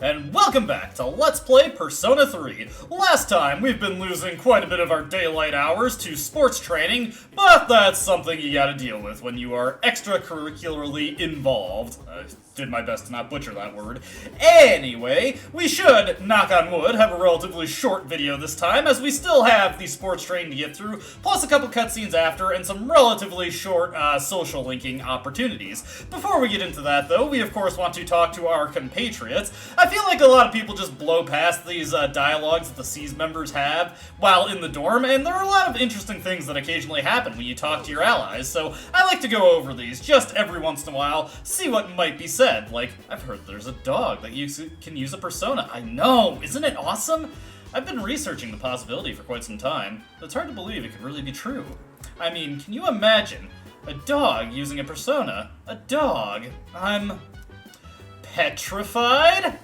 and welcome back to Let's Play Persona 3. Last time, we've been losing quite a bit of our daylight hours to sports training, but that's something you gotta deal with when you are extracurricularly involved. I did my best to not butcher that word. Anyway, we should, knock on wood, have a relatively short video this time, as we still have the sports training to get through, plus a couple cutscenes after, and some relatively short social linking opportunities. Before we get into that, though, we of course want to talk to our compatriots. I feel like a lot of people just blow past these dialogues that the SEAS members have while in the dorm, and there are a lot of interesting things that occasionally happen when you talk to your allies, so I like to go over these just every once in a while, see what might be said. Like, I've heard there's a dog that can use a persona. I know, isn't it awesome? I've been researching the possibility for quite some time, but it's hard to believe it could really be true. I mean, can you imagine a dog using a persona? A dog? I'm petrified?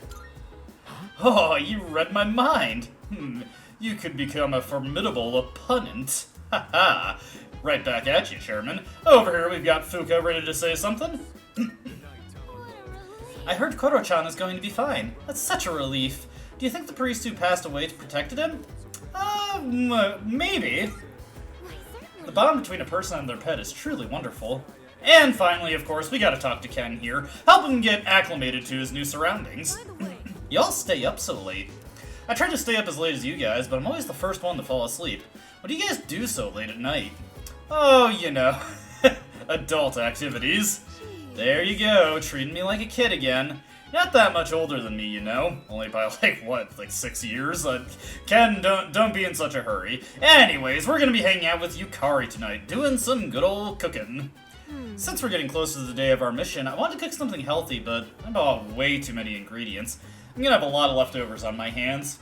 Oh, you read my mind. You could become a formidable opponent. Haha. Right back at you, Chairman. Over here we've got Fuka ready to say something. I heard Koro-chan is going to be fine. That's such a relief. Do you think the priest who passed away protected him? Maybe. The bond between a person and their pet is truly wonderful. And finally, of course, we gotta talk to Ken here. Help him get acclimated to his new surroundings. Y'all stay up so late. I try to stay up as late as you guys, but I'm always the first one to fall asleep. What do you guys do so late at night? Oh, you know, adult activities. There you go, treating me like a kid again. Not that much older than me, you know. Only by, like 6 years? Ken, don't be in such a hurry. Anyways, we're gonna be hanging out with Yukari tonight, doing some good old cooking. Since we're getting close to the day of our mission, I want to cook something healthy, but I bought way too many ingredients. I'm gonna have a lot of leftovers on my hands.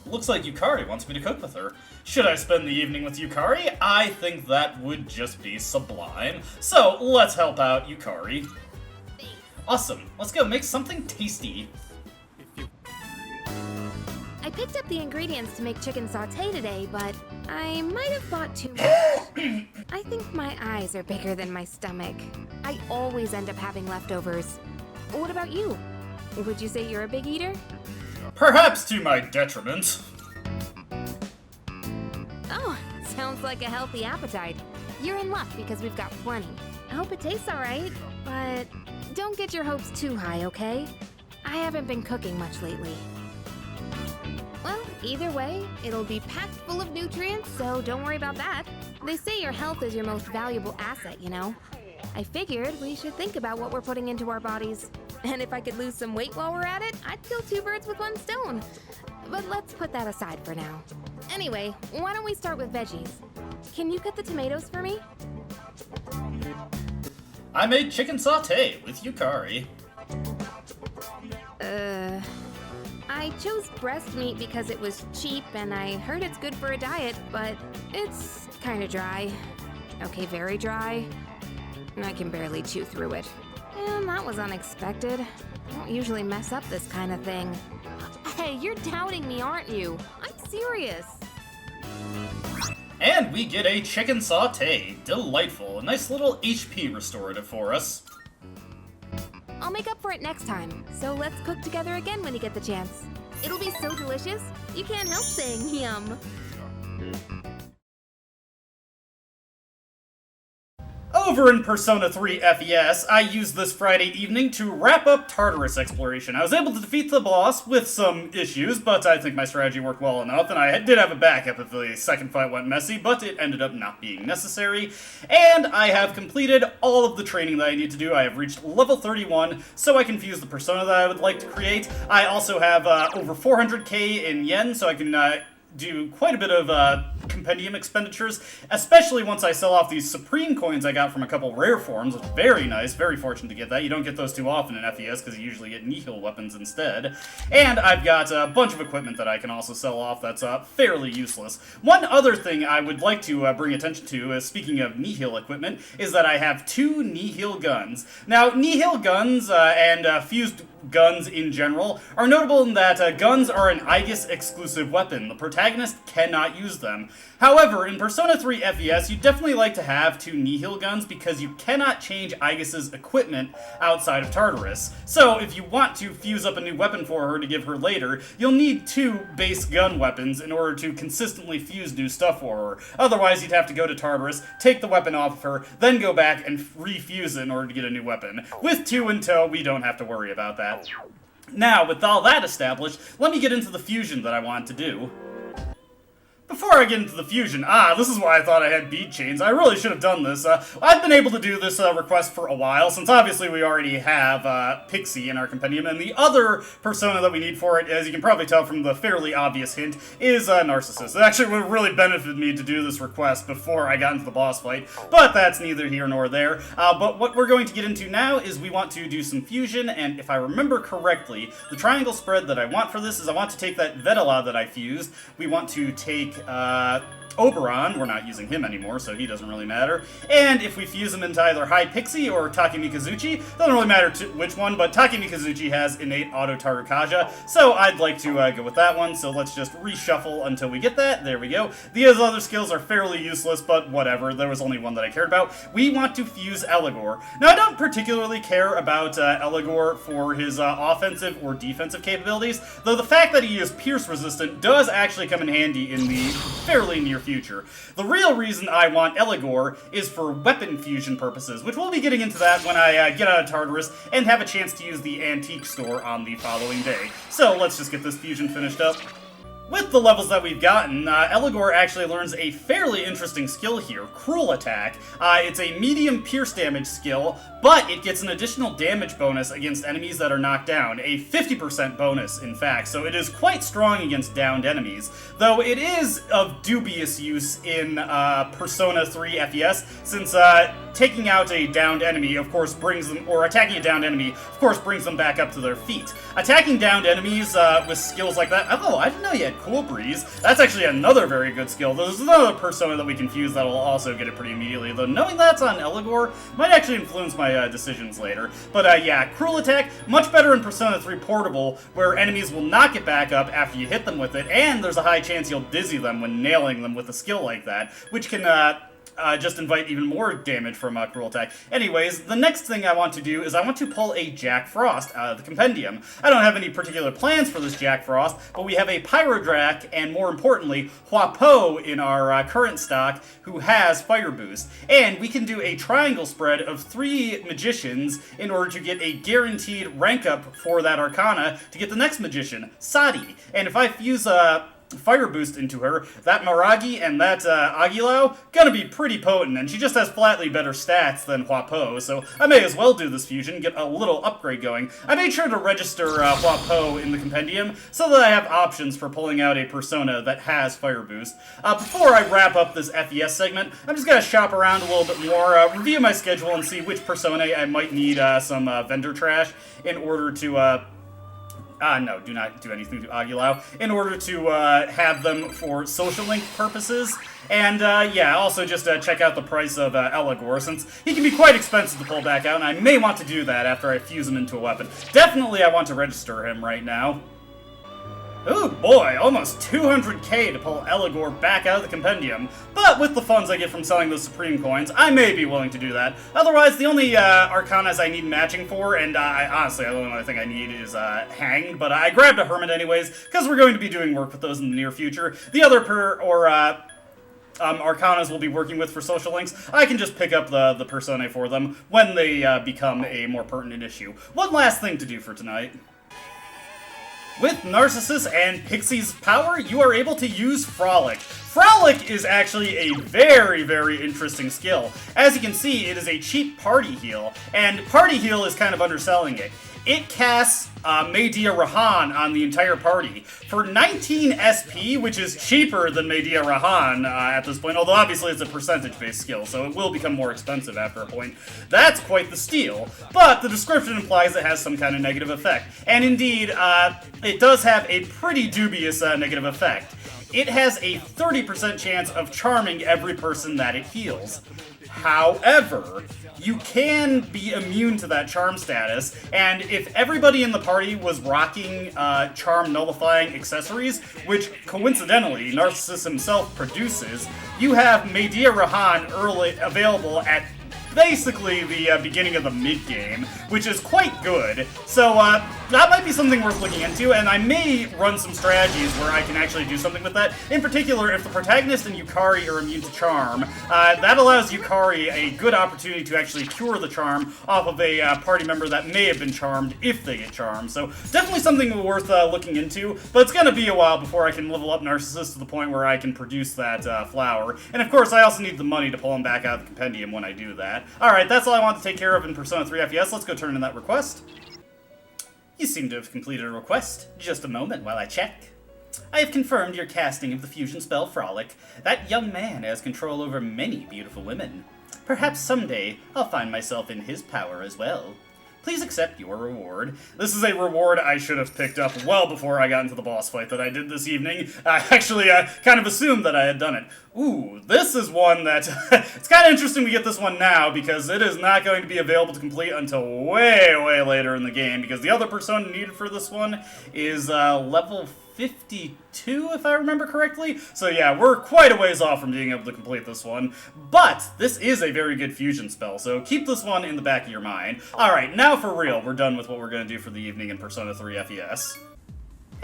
Looks like Yukari wants me to cook with her. Should I spend the evening with Yukari? I think that would just be sublime. So, let's help out Yukari. Awesome. Let's go make something tasty. I picked up the ingredients to make chicken sauté today, but I might have bought too much. I think my eyes are bigger than my stomach. I always end up having leftovers. What about you? Would you say you're a big eater? Perhaps to my detriment. Oh, sounds like a healthy appetite. You're in luck because we've got plenty. I hope it tastes alright, but don't get your hopes too high, okay? I haven't been cooking much lately. Well, either way, it'll be packed full of nutrients, so don't worry about that. They say your health is your most valuable asset, you know? I figured we should think about what we're putting into our bodies. And if I could lose some weight while we're at it, I'd kill two birds with one stone. But let's put that aside for now. Anyway, why don't we start with veggies? Can you cut the tomatoes for me? I made chicken sauté with Yukari. I chose breast meat because it was cheap and I heard it's good for a diet, but it's kind of dry. Okay, very dry. I can barely chew through it. And that was unexpected. I don't usually mess up this kind of thing. Hey, you're doubting me, aren't you? I'm serious. And we get a chicken sauté. Delightful. A nice little HP restorative for us. I'll make up for it next time, so let's cook together again when you get the chance. It'll be so delicious, you can't help saying yum. Over in Persona 3 FES, I used this Friday evening to wrap up Tartarus exploration. I was able to defeat the boss with some issues, but I think my strategy worked well enough, and I did have a backup if the second fight went messy, but it ended up not being necessary. And I have completed all of the training that I need to do. I have reached level 31, so I can fuse the persona that I would like to create. I also have over 400k in yen, so I can do quite a bit of compendium expenditures, especially once I sell off these Supreme coins I got from a couple rare forms. Very nice, very fortunate to get that. You don't get those too often in FES because you usually get nihil weapons instead. And I've got a bunch of equipment that I can also sell off that's fairly useless. One other thing I would like to bring attention to, speaking of nihil equipment, is that I have 2 nihil guns. Now, nihil guns and fused guns in general are notable in that guns are an Aigis exclusive weapon. The protagonist cannot use them. However, in Persona 3 FES, you definitely like to have 2 Nihil guns because you cannot change Aigis' equipment outside of Tartarus. So if you want to fuse up a new weapon for her to give her later, you'll need 2 base gun weapons in order to consistently fuse new stuff for her. Otherwise, you'd have to go to Tartarus, take the weapon off of her, then go back and refuse it in order to get a new weapon. With 2 in tow, we don't have to worry about that. Now, with all that established, let me get into the fusion that I want to do. Before I get into the fusion, this is why I thought I had bead chains. I really should have done this. I've been able to do this request for a while, since obviously we already have Pixie in our compendium, and the other persona that we need for it, as you can probably tell from the fairly obvious hint, is Narcissus. It actually would have really benefited me to do this request before I got into the boss fight, but that's neither here nor there. But what we're going to get into now is we want to do some fusion, and if I remember correctly, the triangle spread that I want for this is I want to take that Vedala that I fused, we want to take Oberon, we're not using him anymore, so he doesn't really matter. And if we fuse him into either High Pixie or Takemi Kazuchi, doesn't really matter which one, but Takemi Kazuchi has innate auto Tarukaja, so I'd like to go with that one, so let's just reshuffle until we get that. There we go. These other skills are fairly useless, but whatever, there was only one that I cared about. We want to fuse Eligor. Now, I don't particularly care about Eligor for his offensive or defensive capabilities, though the fact that he is pierce resistant does actually come in handy in the fairly near future. The real reason I want Eligor is for weapon fusion purposes, which we'll be getting into that when I get out of Tartarus and have a chance to use the antique store on the following day. So let's just get this fusion finished up. With the levels that we've gotten, Eligor actually learns a fairly interesting skill here, Cruel Attack. It's a medium pierce damage skill, but it gets an additional damage bonus against enemies that are knocked down, a 50% bonus, in fact, so it is quite strong against downed enemies, though it is of dubious use in Persona 3 FES, since taking out a downed enemy, of course, brings them, or attacking a downed enemy, of course, brings them back up to their feet. Attacking downed enemies with skills like that, oh, I didn't know you had Cool Breeze. That's actually another very good skill. There's another persona that we can fuse that'll also get it pretty immediately, though knowing that's on Eligor might actually influence my decisions later. But yeah, Cruel Attack, much better in Persona 3 Portable, where enemies will not get back up after you hit them with it, and there's a high chance you'll dizzy them when nailing them with a skill like that, which can just invite even more damage from Cruel Attack. Anyways, the next thing I want to do is I want to pull a Jack Frost out of the compendium. I don't have any particular plans for this Jack Frost, but we have a Pyrodrac, and more importantly, Huapo in our current stock, who has Fire Boost. And we can do a triangle spread of 3 Magicians in order to get a guaranteed rank up for that Arcana to get the next Magician, Sadi. And if I fuse Fire Boost into her, that Maragi and that Agilao, gonna be pretty potent, and she just has flatly better stats than Huapo, so I may as well do this fusion, get a little upgrade going. I made sure to register Huapo in the compendium, so that I have options for pulling out a persona that has Fire Boost. Before I wrap up this FES segment, I'm just gonna shop around a little bit more, review my schedule, and see which persona I might need some vendor trash in order to no, do not do anything to Agilao, in order to have them for social link purposes. And yeah, also just check out the price of Eligor, since he can be quite expensive to pull back out, and I may want to do that after I fuse him into a weapon. Definitely I want to register him right now. Ooh boy, almost 200k to pull Eligor back out of the compendium. But with the funds I get from selling those Supreme Coins, I may be willing to do that. Otherwise, the only Arcanas I need matching for, and honestly, the only thing I need is Hanged, but I grabbed a Hermit anyways, because we're going to be doing work with those in the near future. The other Arcanas we'll be working with for social links, I can just pick up the Personae for them when they become a more pertinent issue. One last thing to do for tonight. With Narcissus and Pixie's power, you are able to use Frolic. Frolic is actually a very, very interesting skill. As you can see, it is a cheap party heal, and party heal is kind of underselling it. It casts Medea Rahan on the entire party. For 19 SP, which is cheaper than Medea Rahan at this point, although obviously it's a percentage-based skill, so it will become more expensive after a point. That's quite the steal, but the description implies it has some kind of negative effect. And indeed, it does have a pretty dubious negative effect. It has a 30% chance of charming every person that it heals. However, you can be immune to that charm status, and if everybody in the party was rocking charm nullifying accessories, which coincidentally Narcissus himself produces, you have Medea Rahan early available at basically the beginning of the mid-game, which is quite good. So that might be something worth looking into, and I may run some strategies where I can actually do something with that. In particular, if the protagonist and Yukari are immune to charm, that allows Yukari a good opportunity to actually cure the charm off of a party member that may have been charmed if they get charmed. So definitely something worth looking into, but it's going to be a while before I can level up Narcissus to the point where I can produce that flower. And of course, I also need the money to pull him back out of the compendium when I do that. Alright, that's all I want to take care of in Persona 3 FES. Let's go turn in that request. You seem to have completed a request. Just a moment while I check. I have confirmed your casting of the fusion spell Frolic. That young man has control over many beautiful women. Perhaps someday I'll find myself in his power as well. Please accept your reward. This is a reward I should have picked up well before I got into the boss fight that I did this evening. I actually kind of assumed that I had done it. Ooh, this is one that... it's kind of interesting we get this one now, because it is not going to be available to complete until way, way later in the game, because the other persona needed for this one is level 52, if I remember correctly. So yeah, we're quite a ways off from being able to complete this one. But this is a very good fusion spell, so keep this one in the back of your mind. Alright, now for real, we're done with what we're going to do for the evening in Persona 3 FES.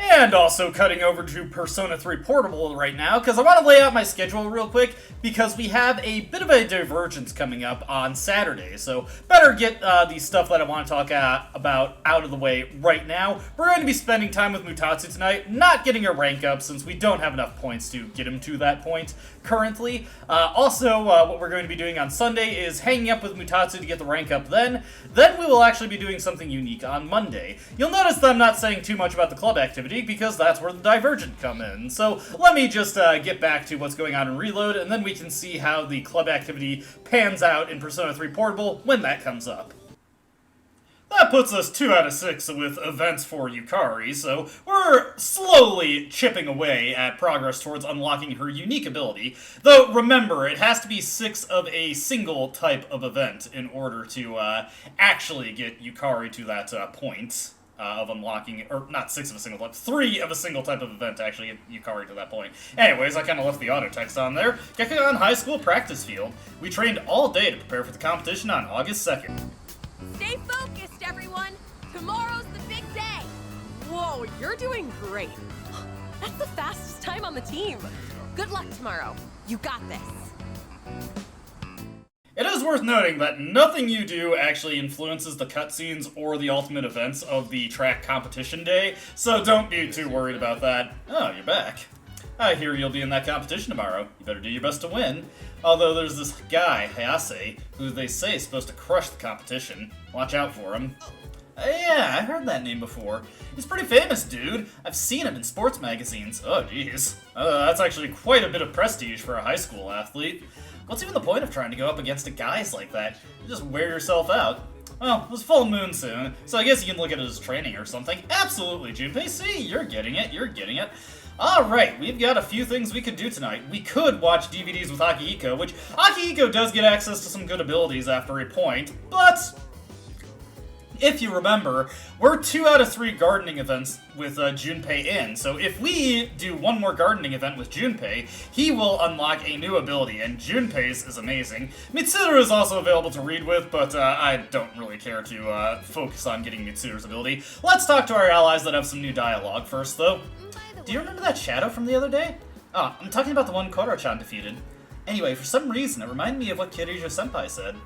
And also cutting over to Persona 3 Portable right now, because I want to lay out my schedule real quick, because we have a bit of a divergence coming up on Saturday, so better get the stuff that I want to talk about out of the way right now. We're going to be spending time with Mutatsu tonight, not getting a rank up since we don't have enough points to get him to that point currently. Also, what we're going to be doing on Sunday is hanging up with Mutatsu to get the rank up then. Then we will actually be doing something unique on Monday. You'll notice that I'm not saying too much about the club activity, because that's where the divergent come in. So let me just get back to what's going on in Reload, and then we can see how the club activity pans out in Persona 3 Portable when that comes up. That puts us 2 out of 6 with events for Yukari, so we're slowly chipping away at progress towards unlocking her unique ability. Though, remember, it has to be 6 of a single type of event in order to actually get Yukari to that point. Of unlocking, or not 6 of a single type, 3 of a single type of event to actually get Yukari to that point. Anyways, I kind of left the auto text on there. Gekigan High School Practice Field. We trained all day to prepare for the competition on August 2nd. Stay focused, everyone! Tomorrow's the big day! Whoa, you're doing great. That's the fastest time on the team. Good luck tomorrow. You got this. It is worth noting that nothing you do actually influences the cutscenes or the ultimate events of the track competition day, so don't be too worried about that. Oh, you're back. I hear you'll be in that competition tomorrow. You better do your best to win. Although there's this guy, Hayase, who they say is supposed to crush the competition. Watch out for him. Yeah, I heard that name before. He's pretty famous, dude. I've seen him in sports magazines. Oh, geez. That's actually quite a bit of prestige for a high school athlete. What's even the point of trying to go up against guys like that? You just wear yourself out. Well, it was full moon soon, so I guess you can look at it as training or something. Absolutely, Junpei. See, you're getting it, you're getting it. Alright, we've got a few things we could do tonight. We could watch DVDs with Akihiko, which Akihiko does get access to some good abilities after a point, but if you remember, we're 2 out of 3 gardening events with Junpei in, so if we do one more gardening event with Junpei, he will unlock a new ability, and Junpei's is amazing. Mitsuru is also available to read with, but I don't really care to focus on getting Mitsuru's ability. Let's talk to our allies that have some new dialogue first, though. Do you remember that shadow from the other day? Oh, I'm talking about the one Koro-chan defeated. Anyway, for some reason, it reminded me of what Kirijo-senpai said.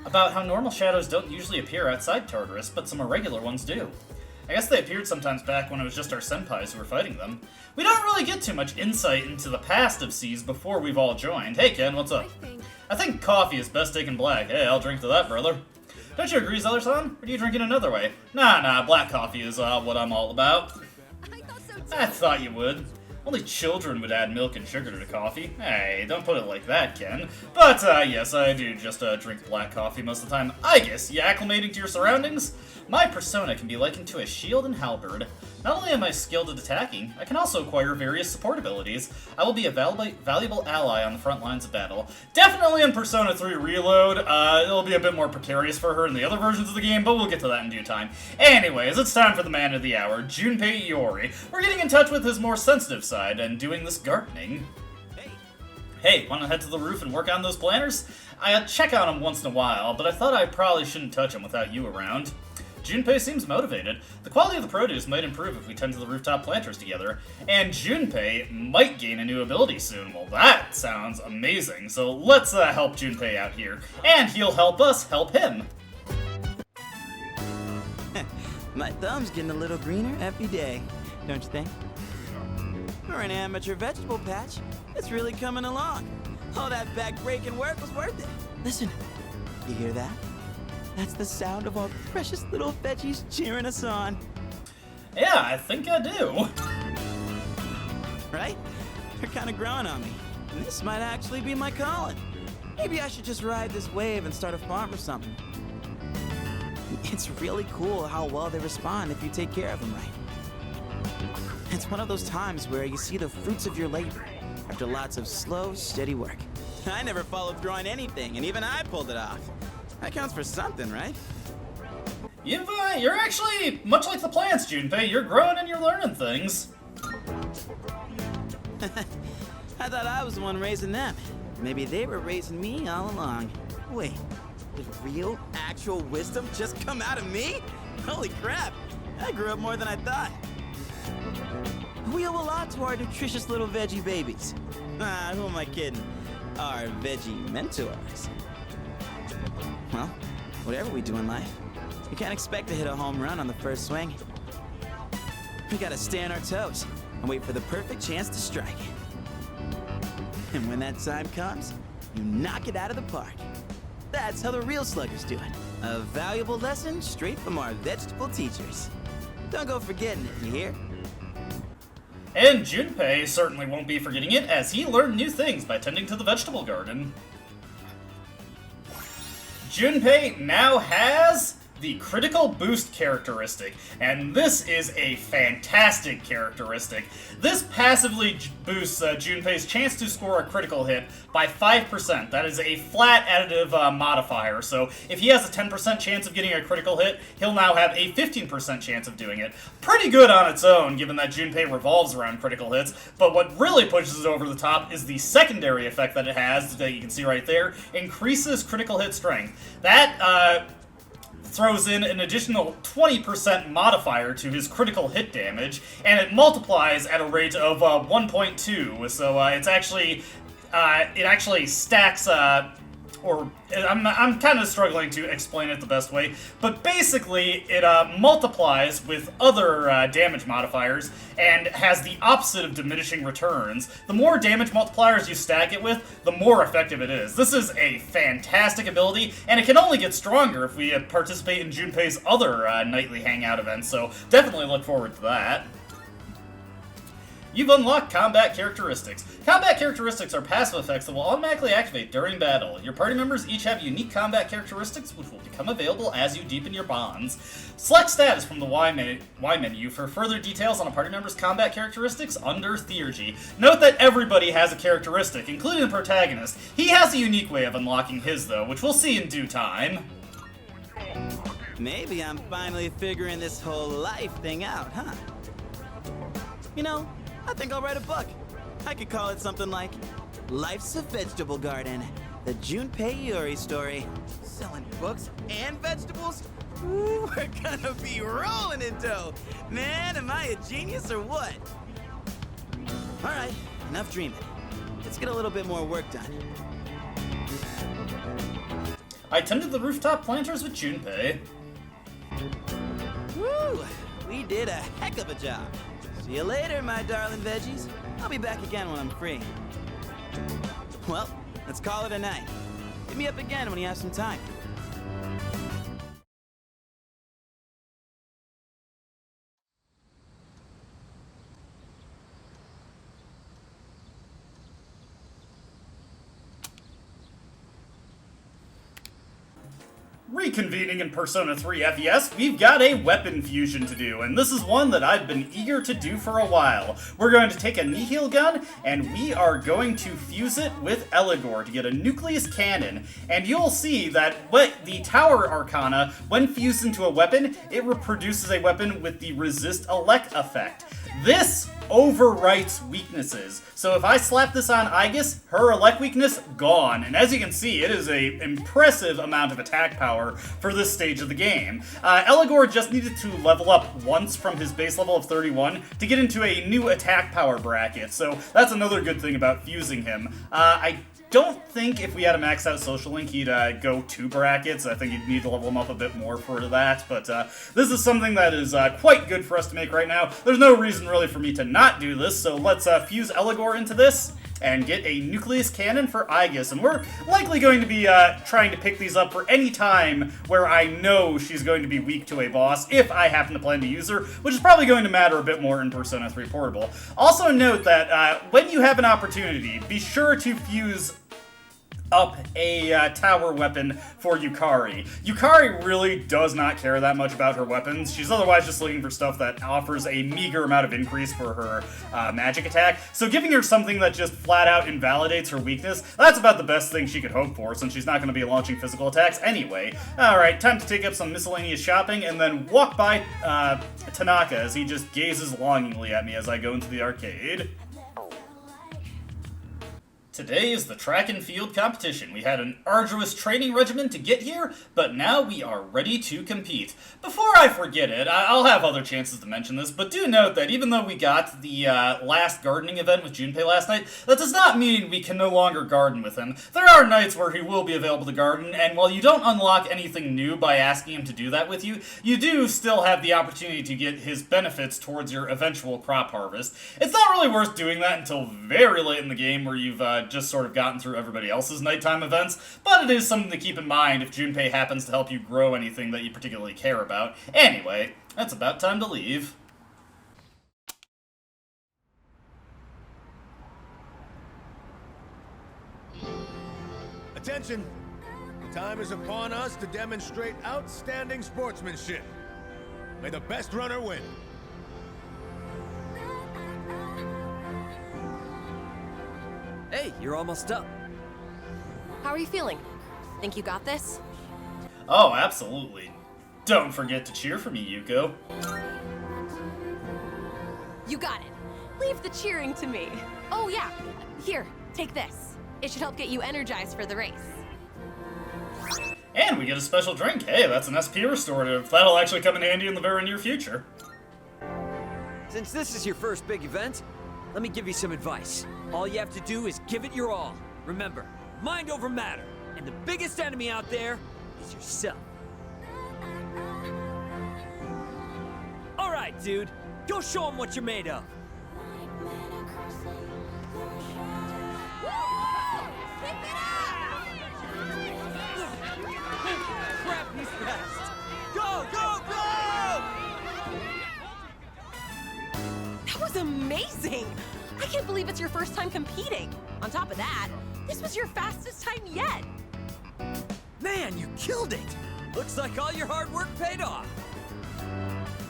About how normal shadows don't usually appear outside Tartarus, but some irregular ones do. I guess they appeared sometimes back when it was just our senpais who were fighting them. We don't really get too much insight into the past of Seas before we've all joined. Hey Ken, what's up? I think coffee is best taken black. Hey, I'll drink to that, brother. Don't you agree, Zeller-san? Or do you drink it another way? Nah, black coffee is what I'm all about. I thought you would. Only children would add milk and sugar to coffee. Hey, don't put it like that, Ken. But, yes, I do just drink black coffee most of the time. Aigis, you acclimating to your surroundings? My persona can be likened to a shield and halberd. Not only am I skilled at attacking, I can also acquire various support abilities. I will be a valuable ally on the front lines of battle. Definitely in Persona 3 Reload, it'll be a bit more precarious for her in the other versions of the game, but we'll get to that in due time. Anyways, it's time for the man of the hour, Junpei Iori. We're getting in touch with his more sensitive side and doing this gardening. Hey, wanna head to the roof and work on those planters? I check on them once in a while, but I thought I probably shouldn't touch them without you around. Junpei seems motivated. The quality of the produce might improve if we tend to the rooftop planters together. And Junpei might gain a new ability soon. Well, that sounds amazing. So let's help Junpei out here. And he'll help us help him. My thumb's getting a little greener every day, don't you think? For an amateur vegetable patch, it's really coming along. All that back-breaking work was worth it. Listen, you hear that? That's the sound of our precious little veggies cheering us on. Yeah, I think I do. Right? They're kind of growing on me. And this might actually be my calling. Maybe I should just ride this wave and start a farm or something. It's really cool how well they respond if you take care of them right. It's one of those times where you see the fruits of your labor after lots of slow, steady work. I never followed through on anything, and even I pulled it off. That counts for something, right? You're actually much like the plants, Junpei. You're growing and you're learning things. I thought I was the one raising them. Maybe they were raising me all along. Wait, did real, actual wisdom just come out of me? Holy crap, I grew up more than I thought. We owe a lot to our nutritious little veggie babies. Who am I kidding? Our veggie mentors. Well, whatever we do in life, we can't expect to hit a home run on the first swing. We gotta stay on our toes and wait for the perfect chance to strike. And when that time comes, you knock it out of the park. That's how the real sluggers do it. A valuable lesson straight from our vegetable teachers. Don't go forgetting it, you hear? And Junpei certainly won't be forgetting it, as he learned new things by tending to the vegetable garden. Junpei now has the critical boost characteristic, and this is a fantastic characteristic. This passively boosts Junpei's chance to score a critical hit by 5%. That is a flat additive modifier, so if he has a 10% chance of getting a critical hit, he'll now have a 15% chance of doing it. Pretty good on its own, given that Junpei revolves around critical hits, but what really pushes it over the top is the secondary effect that it has, that you can see right there, increases critical hit strength. That, throws in an additional 20% modifier to his critical hit damage, and it multiplies at a rate of 1.2. So it actually stacks. I'm kind of struggling to explain it the best way, but basically it multiplies with other damage modifiers and has the opposite of diminishing returns. The more damage multipliers you stack it with, the more effective it is. This is a fantastic ability, and it can only get stronger if we participate in Junpei's other nightly hangout events, so definitely look forward to that. You've unlocked combat characteristics. Combat characteristics are passive effects that will automatically activate during battle. Your party members each have unique combat characteristics which will become available as you deepen your bonds. Select status from the Y menu for further details on a party member's combat characteristics under Theurgy. Note that everybody has a characteristic, including the protagonist. He has a unique way of unlocking his though, which we'll see in due time. Maybe I'm finally figuring this whole life thing out, huh? You know, I think I'll write a book. I could call it something like Life's a Vegetable Garden, the Junpei Iori story. Selling books and vegetables? Ooh, we're gonna be rolling in dough. Man, am I a genius or what? All right, enough dreaming. Let's get a little bit more work done. I tended the rooftop planters with Junpei. Woo! We did a heck of a job. See you later, my darling veggies. I'll be back again when I'm free. Well, let's call it a night. Hit me up again when you have some time. Reconvening in Persona 3 FES, we've got a weapon fusion to do, and this is one that I've been eager to do for a while. We're going to take a nihil gun, and we are going to fuse it with Eligor to get a nucleus cannon, and you'll see that the Tower Arcana, when fused into a weapon, it produces a weapon with the Resist Elect effect. This overwrites weaknesses. So if I slap this on Aigis, her elect weakness, gone. And as you can see, it is an impressive amount of attack power for this stage of the game. Eligor just needed to level up once from his base level of 31 to get into a new attack power bracket. So that's another good thing about fusing him. I don't think if we had a maxed out Social Link, he'd go 2 brackets. I think you'd need to level him up a bit more for that, but this is something that is quite good for us to make right now. There's no reason really for me to not do this, so let's fuse Eligor into this and get a nucleus cannon for Aigis, and we're likely going to be trying to pick these up for any time where I know she's going to be weak to a boss, if I happen to plan to use her, which is probably going to matter a bit more in Persona 3 Portable. Also note that when you have an opportunity, be sure to fuse up a tower weapon for Yukari. Yukari really does not care that much about her weapons. She's otherwise just looking for stuff that offers a meager amount of increase for her magic attack. So giving her something that just flat out invalidates her weakness, that's about the best thing she could hope for, since she's not going to be launching physical attacks anyway. Alright, time to take up some miscellaneous shopping and then walk by Tanaka as he just gazes longingly at me as I go into the arcade. Today is the track and field competition. We had an arduous training regimen to get here, but now we are ready to compete. Before I forget it, I'll have other chances to mention this, but do note that even though we got the last gardening event with Junpei last night, that does not mean we can no longer garden with him. There are nights where he will be available to garden, and while you don't unlock anything new by asking him to do that with you, you do still have the opportunity to get his benefits towards your eventual crop harvest. It's not really worth doing that until very late in the game where you've just sort of gotten through everybody else's nighttime events, but it is something to keep in mind if Junpei happens to help you grow anything that you particularly care about. Anyway, that's about time to leave. Attention! The time is upon us to demonstrate outstanding sportsmanship. May the best runner win. Hey, you're almost up. How are you feeling? Think you got this? Oh, absolutely. Don't forget to cheer for me, Yuko. You got it. Leave the cheering to me. Oh yeah, here, take this. It should help get you energized for the race. And we get a special drink. Hey, that's an SP restorative. That'll actually come in handy in the very near future. Since this is your first big event, let me give you some advice. All you have to do is give it your all. Remember, mind over matter. And the biggest enemy out there is yourself. Alright, dude. Go show them what you're made of. Crap, he's fast. Go, go, go! That was amazing! I can't believe it's your first time competing. On top of that, this was your fastest time yet. Man, you killed it! Looks like all your hard work paid off.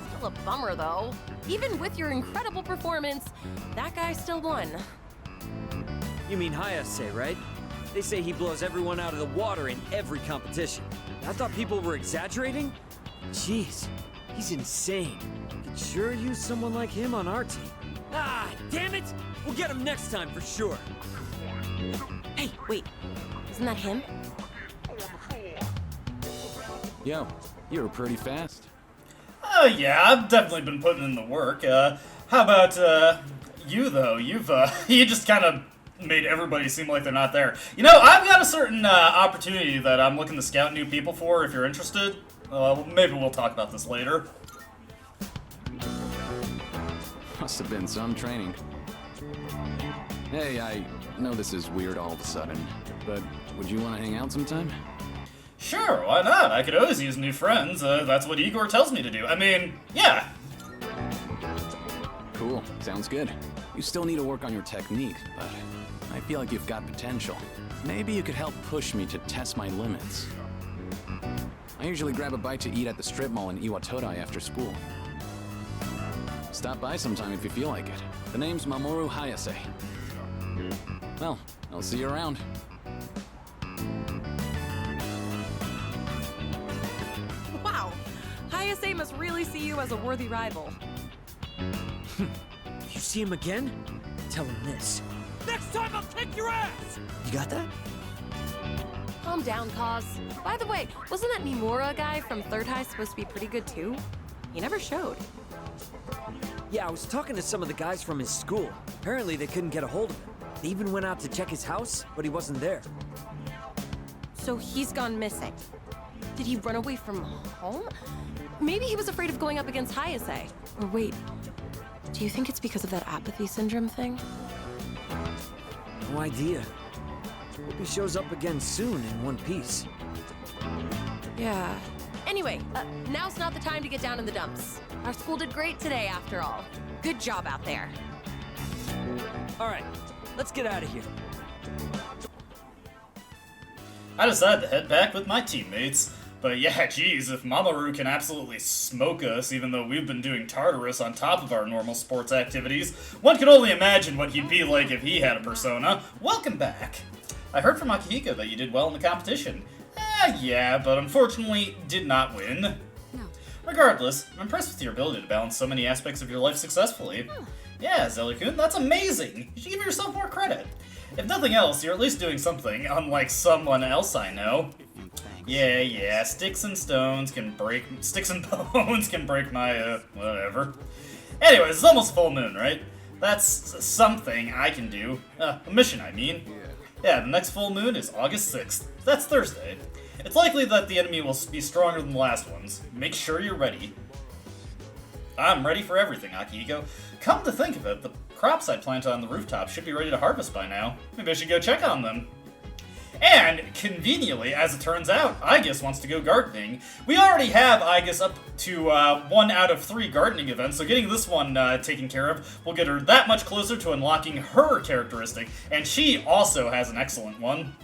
Still a bummer though. Even with your incredible performance, that guy still won. You mean Hayase, right? They say he blows everyone out of the water in every competition. I thought people were exaggerating? Jeez, he's insane. Could sure use someone like him on our team. Ah, damn it! We'll get him next time for sure. Hey, wait. Isn't that him? Yo, you were pretty fast. Yeah, I've definitely been putting in the work. How about, you, though? You just kind of made everybody seem like they're not there. You know, I've got a certain, opportunity that I'm looking to scout new people for, if you're interested. Maybe we'll talk about this later. Must have been some training. Hey, I know this is weird all of a sudden, but would you want to hang out sometime? Sure, why not? I could always use new friends. That's what Igor tells me to do. I mean, yeah. Cool, sounds good. You still need to work on your technique, but I feel like you've got potential. Maybe you could help push me to test my limits. I usually grab a bite to eat at the strip mall in Iwatodai after school. Stop by sometime if you feel like it. The name's Mamoru Hayase. Well, I'll see you around. Wow, Hayase must really see you as a worthy rival. If you see him again, tell him this. Next time I'll kick your ass! You got that? Calm down, Cause. By the way, wasn't that Nimura guy from Third High supposed to be pretty good too? He never showed. Yeah, I was talking to some of the guys from his school. Apparently they couldn't get a hold of him. They even went out to check his house, but he wasn't there. So he's gone missing. Did he run away from home? Maybe he was afraid of going up against Hayase. Or wait, do you think it's because of that apathy syndrome thing? No idea. Hope he shows up again soon in one piece. Yeah. Anyway, now's not the time to get down in the dumps. Our school did great today, after all. Good job out there. All right, let's get out of here. I decided to head back with my teammates. But yeah, geez, if Mamoru can absolutely smoke us, even though we've been doing Tartarus on top of our normal sports activities, one can only imagine what he'd be like if he had a persona. Welcome back. I heard from Akihiko that you did well in the competition. Yeah, but unfortunately did not win. No. Regardless, I'm impressed with your ability to balance so many aspects of your life successfully. Yeah, Zelly-kun, that's amazing! You should give yourself more credit. If nothing else, you're at least doing something, unlike someone else I know. Yeah, sticks and bones can break my, whatever. Anyways, it's almost full moon, right? That's something I can do. A mission, I mean. Yeah, the next full moon is August 6th. That's Thursday. It's likely that the enemy will be stronger than the last ones. Make sure you're ready. I'm ready for everything, Akihiko. Come to think of it, the crops I planted on the rooftop should be ready to harvest by now. Maybe I should go check on them. And, conveniently, as it turns out, Aigis wants to go gardening. We already have Aigis up to 1 out of 3 gardening events, so getting this one taken care of will get her that much closer to unlocking her characteristic, and she also has an excellent one.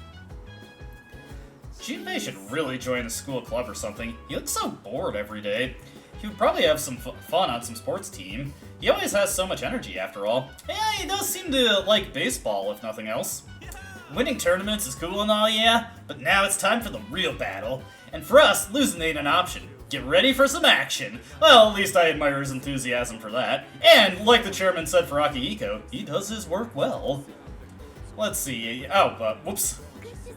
Junpei should really join a school club or something. He looks so bored every day. He would probably have some fun on some sports team. He always has so much energy, after all. Yeah, he does seem to like baseball, if nothing else. Winning tournaments is cool and all, yeah, but now it's time for the real battle. And for us, losing ain't an option. Get ready for some action. Well, at least I admire his enthusiasm for that. And, like the chairman said for Akihiko, he does his work well. Let's see, whoops.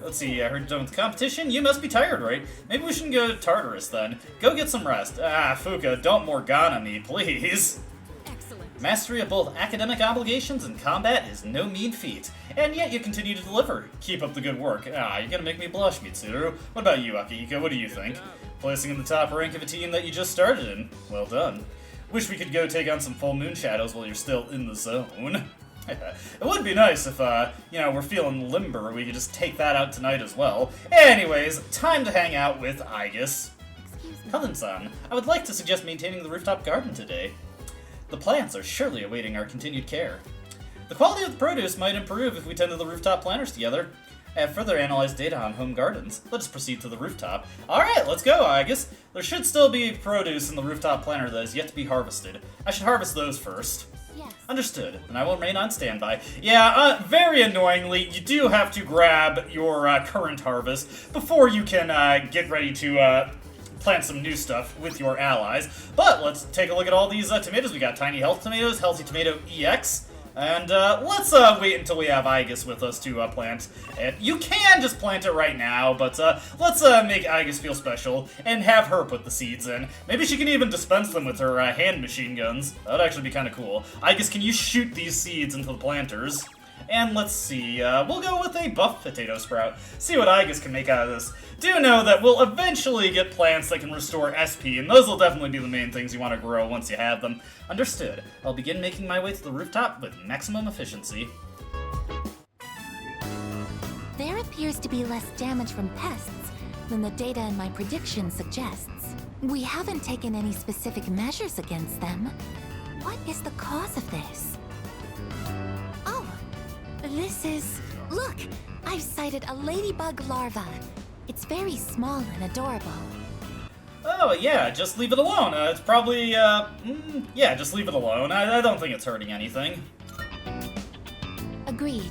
Let's see, I heard you're done with the competition. You must be tired, right? Maybe we shouldn't go to Tartarus then. Go get some rest. Fuka, don't Morgana me, please. Excellent. Mastery of both academic obligations and combat is no mean feat. And yet you continue to deliver. Keep up the good work. You're gonna make me blush, Mitsuru. What about you, Akihiko? What do you think? Placing in the top rank of a team that you just started in. Well done. Wish we could go take on some full moon shadows while you're still in the zone. It would be nice if, we're feeling limber, we could just take that out tonight as well. Anyways, time to hang out with Aigis. Cousin-san, I would like to suggest maintaining the rooftop garden today. The plants are surely awaiting our continued care. The quality of the produce might improve if we tend to the rooftop planters together. I have further analyzed data on home gardens. Let us proceed to the rooftop. Alright, let's go, Aigis. There should still be produce in the rooftop planter that is yet to be harvested. I should harvest those first. Yes. Understood. Then I will remain on standby. Yeah, very annoyingly, you do have to grab your current harvest before you can get ready to plant some new stuff with your allies. But let's take a look at all these tomatoes. We got Tiny Health Tomatoes, Healthy Tomato EX, and let's wait until we have Aigis with us to plant it. You can just plant it right now, but let's make Aigis feel special and have her put the seeds in. Maybe she can even dispense them with her hand machine guns. That would actually be kind of cool. Aigis, can you shoot these seeds into the planters? And let's see, we'll go with a buff potato sprout. See what Aigis can make out of this. Do know that we'll eventually get plants that can restore SP, and those will definitely be the main things you want to grow once you have them. Understood. I'll begin making my way to the rooftop with maximum efficiency. There appears to be less damage from pests than the data in my prediction suggests. We haven't taken any specific measures against them. What is the cause of this? Oh, this is... Look! I've sighted a ladybug larva. It's very small and adorable. Oh, yeah, just leave it alone. It's probably, yeah, just leave it alone. I don't think it's hurting anything. Agreed.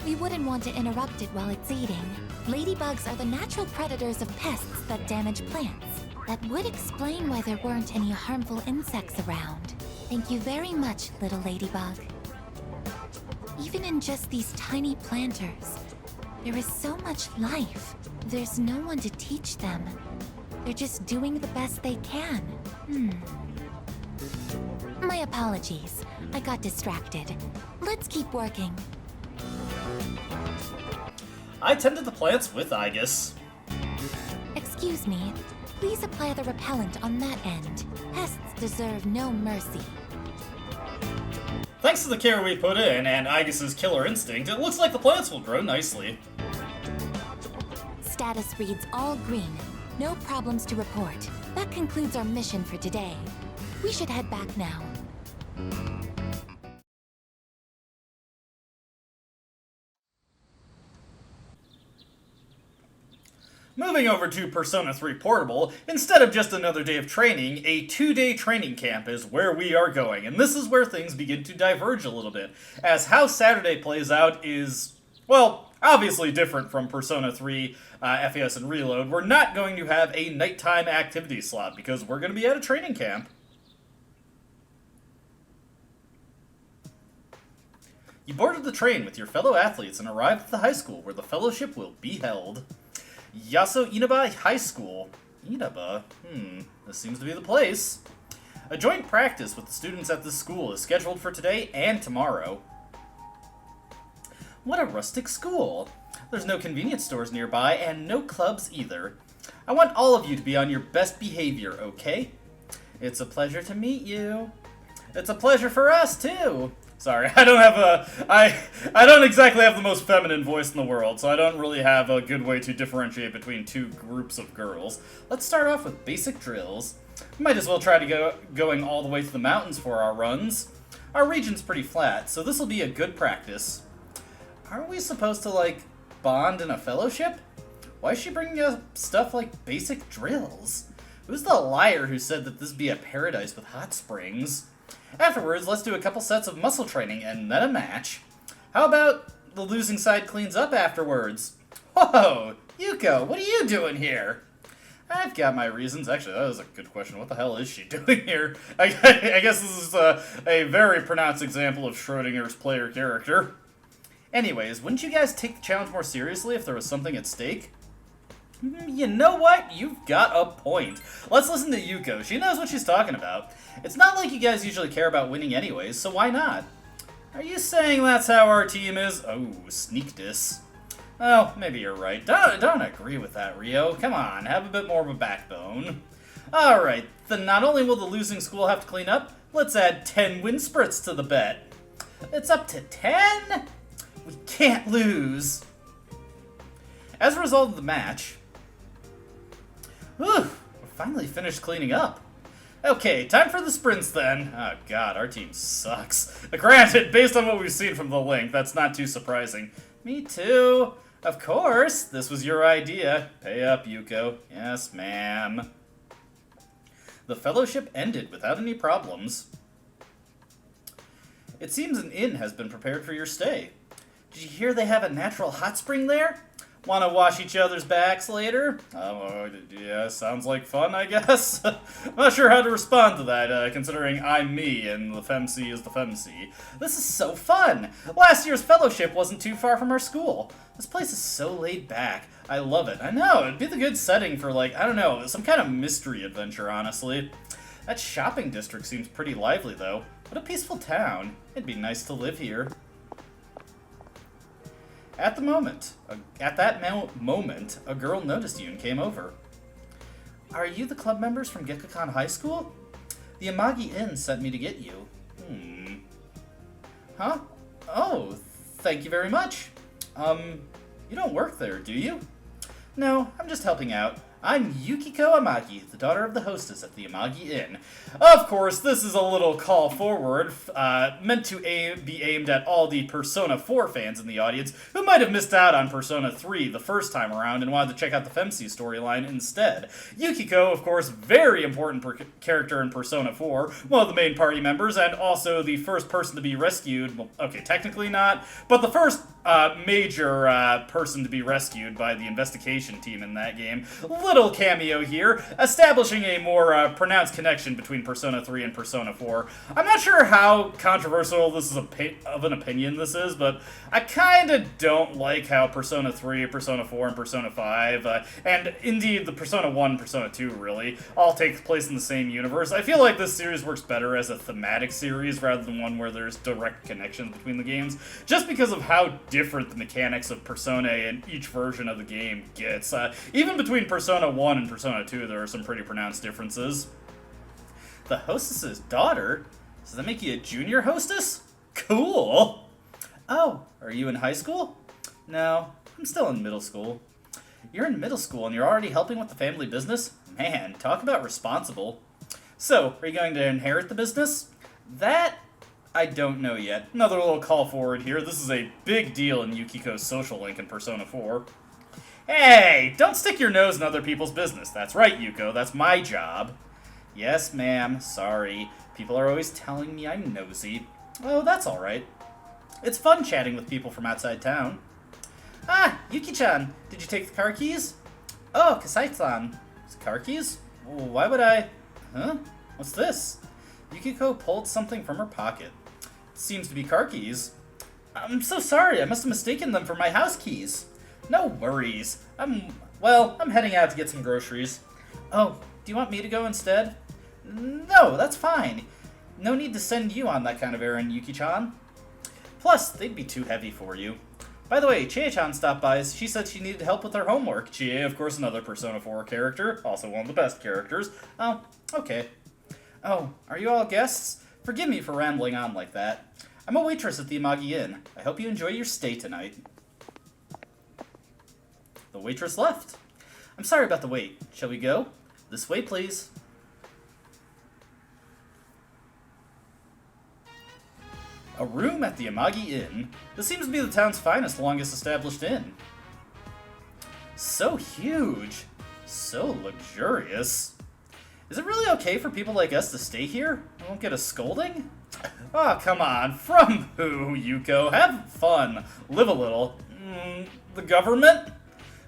We wouldn't want to interrupt it while it's eating. Ladybugs are the natural predators of pests that damage plants. That would explain why there weren't any harmful insects around. Thank you very much, little ladybug. Even in just these tiny planters, there is so much life. There's no one to teach them. They're just doing the best they can. My apologies. I got distracted. Let's keep working. I tended the plants with Aigis. Excuse me. Please apply the repellent on that end. Pests deserve no mercy. Thanks to the care we put in and Aigis' killer instinct, it looks like the plants will grow nicely. Status reads all green. No problems to report. That concludes our mission for today. We should head back now. Moving over to Persona 3 Portable, instead of just another day of training, a 2-day training camp is where we are going, and this is where things begin to diverge a little bit, as how Saturday plays out is, well, obviously different from Persona 3 FES and Reload. We're not going to have a nighttime activity slot, because we're going to be at a training camp. You boarded the train with your fellow athletes and arrived at the high school where the fellowship will be held. Yaso Inaba High School. Inaba? This seems to be the place. A joint practice with the students at this school is scheduled for today and tomorrow. What a rustic school. There's no convenience stores nearby and no clubs either. I want all of you to be on your best behavior, okay? It's a pleasure to meet you. It's a pleasure for us, too. Sorry, I don't have I don't exactly have the most feminine voice in the world, so I don't really have a good way to differentiate between two groups of girls. Let's start off with basic drills. Might as well try to going all the way to the mountains for our runs. Our region's pretty flat, so this will be a good practice. Aren't we supposed to, like, bond in a fellowship? Why is she bringing up stuff like basic drills? Who's the liar who said that this be a paradise with hot springs? Afterwards, let's do a couple sets of muscle training and then a match. How about the losing side cleans up afterwards? Whoa! Yuko, what are you doing here? I've got my reasons. Actually, that was a good question. What the hell is she doing here? I guess this is a very pronounced example of Schrodinger's player character. Anyways, wouldn't you guys take the challenge more seriously if there was something at stake? You know what? You've got a point. Let's listen to Yuko. She knows what she's talking about. It's not like you guys usually care about winning anyways, so why not? Are you saying that's how our team is? Oh, sneak diss. Oh, maybe you're right. Don't agree with that, Rio. Come on, have a bit more of a backbone. Alright, then not only will the losing school have to clean up, let's add 10 win spurts to the bet. It's up to 10? We can't lose. As a result of the match, we're finally finished cleaning up. Okay, time for the sprints then. Oh god, our team sucks. Granted, based on what we've seen from the link, that's not too surprising. Me too. Of course, this was your idea. Pay up, Yuko. Yes, ma'am. The fellowship ended without any problems. It seems an inn has been prepared for your stay. Did you hear they have a natural hot spring there? Want to wash each other's backs later? Yeah, sounds like fun, I guess. I'm not sure how to respond to that, considering I'm me and the FemC is the FemC. This is so fun! Last year's fellowship wasn't too far from our school. This place is so laid back. I love it. I know, it'd be the good setting for, like, I don't know, some kind of mystery adventure, honestly. That shopping district seems pretty lively, though. What a peaceful town. It'd be nice to live here. At that moment, a girl noticed you and came over. Are you the club members from Gekkoukan High School? The Amagi Inn sent me to get you. Huh? Oh, thank you very much. You don't work there, do you? No, I'm just helping out. I'm Yukiko Amagi, the daughter of the hostess at the Amagi Inn. Of course, this is a little call forward, meant to be aimed at all the Persona 4 fans in the audience who might have missed out on Persona 3 the first time around and wanted to check out the Femc storyline instead. Yukiko, of course, very important character in Persona 4, one of the main party members, and also the first person to be rescued, well, okay, technically not, but the first major person to be rescued by the investigation team in that game. Little cameo here, establishing a more pronounced connection between Persona 3 and Persona 4. I'm not sure how controversial this is of an opinion this is, but I kinda don't like how Persona 3, Persona 4, and Persona 5, and indeed the Persona 1 and Persona 2 really, all take place in the same universe. I feel like this series works better as a thematic series rather than one where there's direct connections between the games, just because of how different the mechanics of Persona in each version of the game gets. Even between Persona 1 and Persona 2, there are some pretty pronounced differences. The hostess's daughter? Does that make you a junior hostess? Cool! Oh, are you in high school? No, I'm still in middle school. You're in middle school and you're already helping with the family business? Man, talk about responsible. So, are you going to inherit the business? That I don't know yet. Another little call forward here. This is a big deal in Yukiko's social link in Persona 4. Hey, don't stick your nose in other people's business. That's right, Yuko. That's my job. Yes, ma'am. Sorry. People are always telling me I'm nosy. Oh, that's alright. It's fun chatting with people from outside town. Ah, Yuki-chan. Did you take the car keys? Oh, Kasai-san. Car keys? Why would I... Huh? What's this? Yukiko pulled something from her pocket. It seems to be car keys. I'm so sorry. I must have mistaken them for my house keys. No worries. I'm heading out to get some groceries. Oh, do you want me to go instead? No, that's fine. No need to send you on that kind of errand, Yuki-chan. Plus, they'd be too heavy for you. By the way, Chie-chan stopped by. She said she needed help with her homework. Chie, of course, another Persona 4 character. Also one of the best characters. Oh, okay. Oh, are you all guests? Forgive me for rambling on like that. I'm a waitress at the Amagi Inn. I hope you enjoy your stay tonight. The waitress left. I'm sorry about the wait. Shall we go? This way, please. A room at the Amagi Inn. This seems to be the town's finest, longest established inn. So huge. So luxurious. Is it really okay for people like us to stay here? We won't get a scolding? Oh, come on. From who, Yuko? Have fun. Live a little. The government?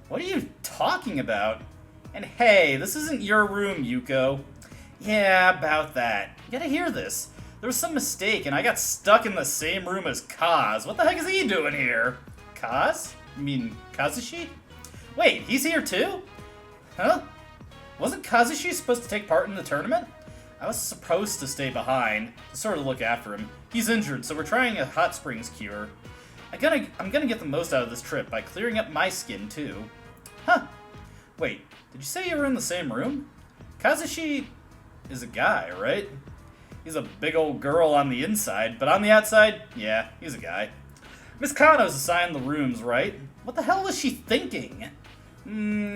What are you talking about? And hey, this isn't your room, Yuko. Yeah, about that. You gotta hear this. There was some mistake, and I got stuck in the same room as Kaz. What the heck is he doing here? Kaz? You mean Kazushi? Wait, he's here too? Huh? Wasn't Kazushi supposed to take part in the tournament? I was supposed to stay behind, to sort of look after him. He's injured, so we're trying a hot springs cure. I'm gonna get the most out of this trip by clearing up my skin too. Huh. Wait, did you say you were in the same room? Kazushi is a guy, right? He's a big old girl on the inside, but on the outside, yeah, he's a guy. Miss Kano's assigned the rooms, right? What the hell was she thinking?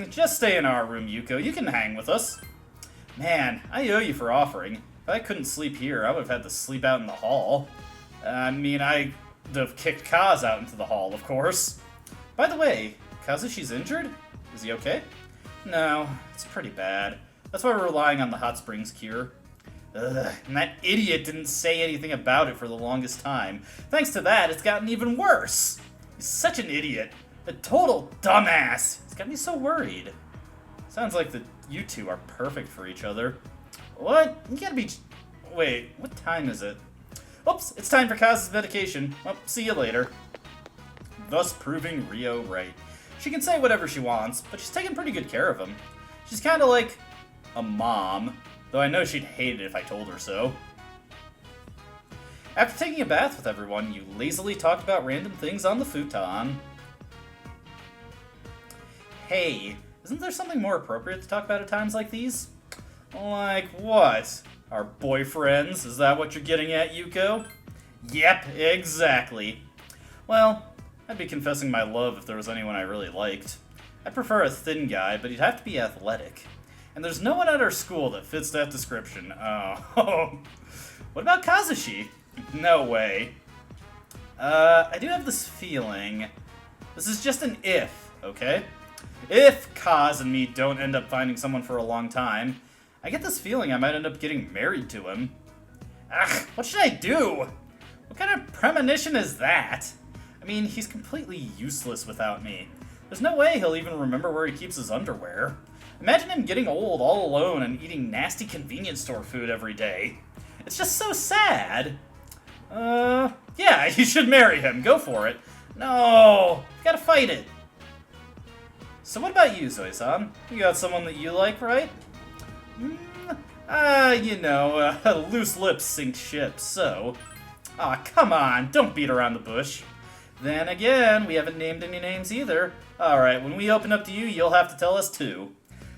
Just stay in our room, Yuko. You can hang with us. Man, I owe you for offering. If I couldn't sleep here, I would have had to sleep out in the hall. I'd have kicked Kaz out into the hall, of course. By the way, Kazushi's injured? Is he okay? No, it's pretty bad. That's why we're relying on the hot springs cure. Ugh, and that idiot didn't say anything about it for the longest time. Thanks to that, it's gotten even worse. He's such an idiot. A total dumbass. It's got me so worried. Sounds like you two are perfect for each other. What? You gotta be... Wait, what time is it? Oops, it's time for Kaz's medication. Well, see you later. Thus proving Rio right. She can say whatever she wants, but she's taking pretty good care of him. She's kind of like a mom, though I know she'd hate it if I told her so. After taking a bath with everyone, you lazily talked about random things on the futon. Hey, isn't there something more appropriate to talk about at times like these? Like what? Our boyfriends? Is that what you're getting at, Yuko? Yep, exactly. Well, I'd be confessing my love if there was anyone I really liked. I prefer a thin guy, but he'd have to be athletic. And there's no one at our school that fits that description. Oh. What about Kazushi? No way. I do have this feeling. This is just an if, okay? If Kaz and me don't end up finding someone for a long time, I get this feeling I might end up getting married to him. Ugh, what should I do? What kind of premonition is that? I mean, he's completely useless without me. There's no way he'll even remember where he keeps his underwear. Imagine him getting old all alone and eating nasty convenience store food every day. It's just so sad. Yeah, you should marry him. Go for it. No, you gotta fight it. So what about you, Zoe-san? You got someone that you like, right? You know, loose lips sink ships, so... Aw, come on, don't beat around the bush. Then again, we haven't named any names either. Alright, when we open up to you, you'll have to tell us too.